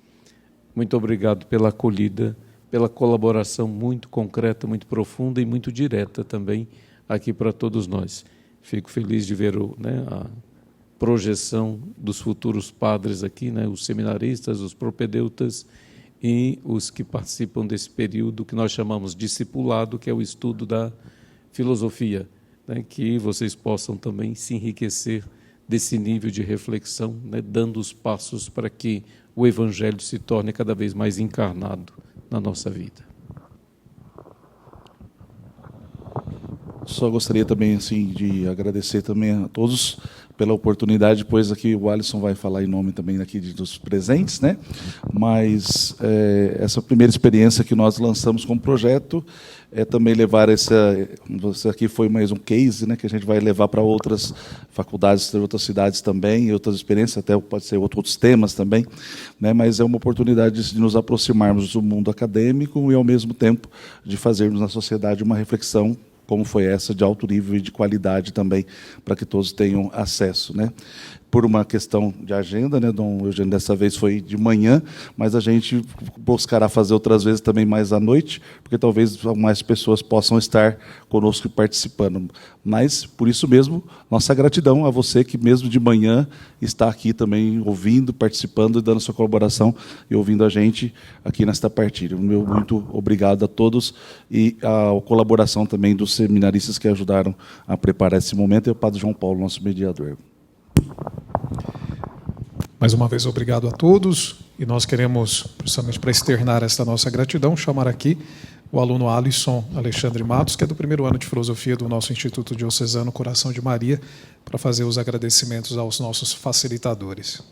Muito obrigado pela acolhida, pela colaboração muito concreta, muito profunda e muito direta também aqui para todos nós. Fico feliz de ver a projeção dos futuros padres aqui, né, os seminaristas, os propedeutas e os que participam desse período que nós chamamos de discipulado, que é o estudo da filosofia, né, que vocês possam também se enriquecer desse nível de reflexão, né, dando os passos para que o Evangelho se torne cada vez mais encarnado na nossa vida. Só gostaria também assim, de agradecer também a todos pela oportunidade, depois aqui o Alisson vai falar em nome também aqui dos presentes, né? Mas essa primeira experiência que nós lançamos como projeto é também levar esse aqui foi mais um case, né, que a gente vai levar para outras faculdades de outras cidades também, outras experiências, até pode ser outros temas também, né? Mas é uma oportunidade de nos aproximarmos do mundo acadêmico e ao mesmo tempo de fazermos na sociedade uma reflexão como foi essa, de alto nível e de qualidade também, para que todos tenham acesso, né? Por uma questão de agenda, né, Dom Eugênio, dessa vez foi de manhã, mas a gente buscará fazer outras vezes também mais à noite, porque talvez mais pessoas possam estar conosco e participando. Mas, por isso mesmo, nossa gratidão a você que mesmo de manhã está aqui também ouvindo, participando e dando sua colaboração e ouvindo a gente aqui nesta partilha. Meu muito obrigado a todos e a colaboração também dos seminaristas que ajudaram a preparar esse momento e o Padre João Paulo, nosso mediador. Mais uma vez, obrigado a todos. E nós queremos, precisamente para externar esta nossa gratidão, chamar aqui o aluno Alisson Alexandre Matos, que é do primeiro ano de filosofia do nosso Instituto Diocesano Coração de Maria, para fazer os agradecimentos aos nossos facilitadores.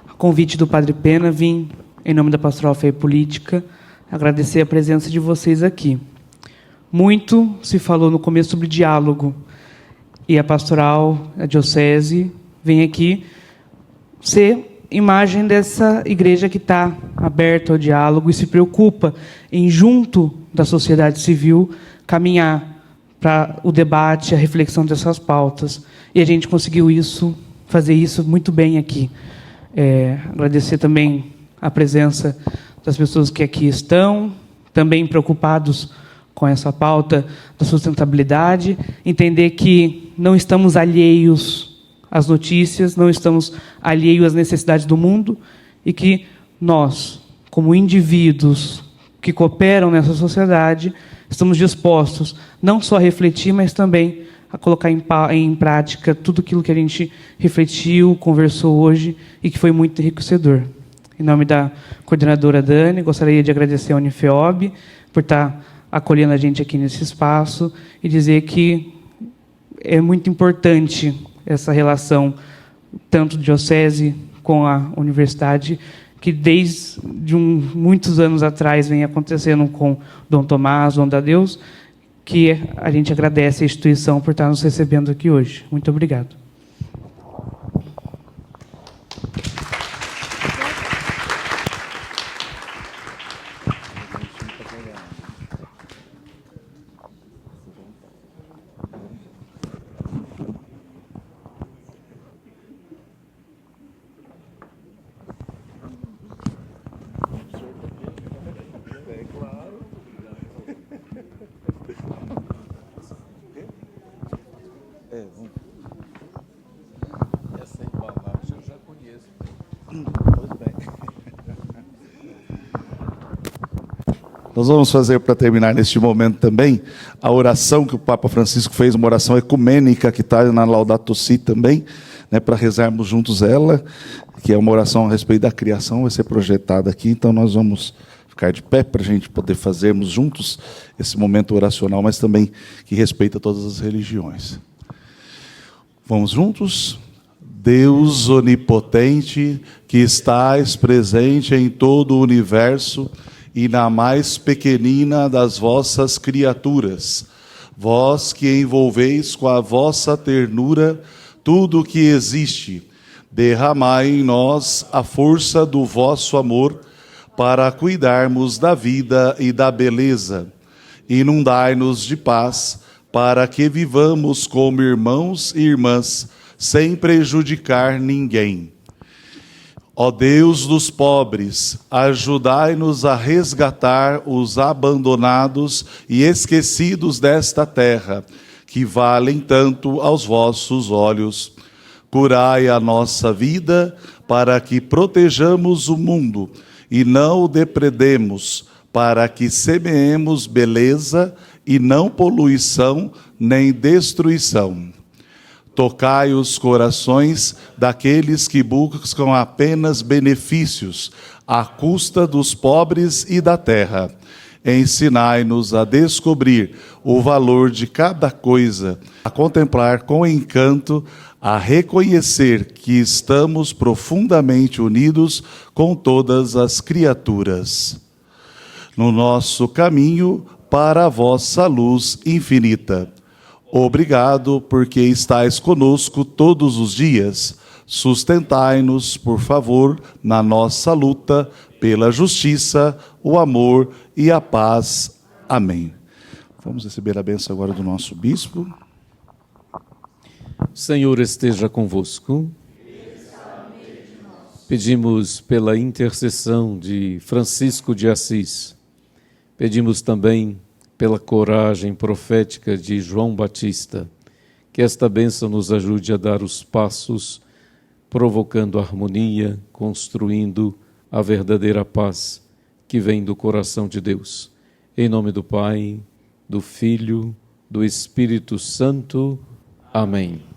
A convite do Padre Pena, vim, em nome da Pastoral Fé e Política, agradecer a presença de vocês aqui. Muito se falou no começo sobre diálogo. e a pastoral, a diocese, vem aqui ser imagem dessa igreja que está aberta ao diálogo e se preocupa em, junto da sociedade civil, caminhar para o debate, a reflexão dessas pautas. E a gente conseguiu fazer isso muito bem aqui. Agradecer também a presença das pessoas que aqui estão, também preocupados com essa pauta da sustentabilidade, entender que não estamos alheios às notícias, não estamos alheios às necessidades do mundo e que nós, como indivíduos que cooperam nessa sociedade, estamos dispostos não só a refletir, mas também a colocar em prática tudo aquilo que a gente refletiu, conversou hoje e que foi muito enriquecedor. Em nome da coordenadora Dani, gostaria de agradecer ao Unifeob por estar acolhendo a gente aqui nesse espaço e dizer que é muito importante essa relação, tanto de diocese com a universidade, que desde muitos anos atrás vem acontecendo com Dom Tomás, Dom Tadeus, que a gente agradece a instituição por estar nos recebendo aqui hoje. Muito obrigado. Essa embalagem eu já conheço. Nós vamos fazer, para terminar neste momento também, a oração que o Papa Francisco fez, uma oração ecumênica que está na Laudato Si também, né, para rezarmos juntos ela, que é uma oração a respeito da criação, vai ser projetada aqui, então nós vamos ficar de pé para a gente poder fazermos juntos esse momento oracional, mas também que respeita todas as religiões. Vamos juntos? Deus onipotente, que estais presente em todo o universo e na mais pequenina das vossas criaturas, vós que envolveis com a vossa ternura tudo o que existe, derramai em nós a força do vosso amor para cuidarmos da vida e da beleza. Inundai-nos de paz para que vivamos como irmãos e irmãs, sem prejudicar ninguém. Ó Deus dos pobres, ajudai-nos a resgatar os abandonados e esquecidos desta terra, que valem tanto aos vossos olhos. Curai a nossa vida, para que protejamos o mundo e não o depredemos, para que semeemos beleza e não poluição nem destruição. Tocai os corações daqueles que buscam apenas benefícios, à custa dos pobres e da terra. Ensinai-nos a descobrir o valor de cada coisa, a contemplar com encanto, a reconhecer que estamos profundamente unidos com todas as criaturas. No nosso caminho para a vossa luz infinita. Obrigado, porque estais conosco todos os dias. Sustentai-nos, por favor, na nossa luta pela justiça, o amor e a paz. Amém. Vamos receber a bênção agora do nosso bispo. Senhor esteja convosco. Pedimos pela intercessão de Francisco de Assis. Pedimos também pela coragem profética de João Batista, que esta bênção nos ajude a dar os passos, provocando harmonia, construindo a verdadeira paz que vem do coração de Deus. Em nome do Pai, do Filho, do Espírito Santo. Amém.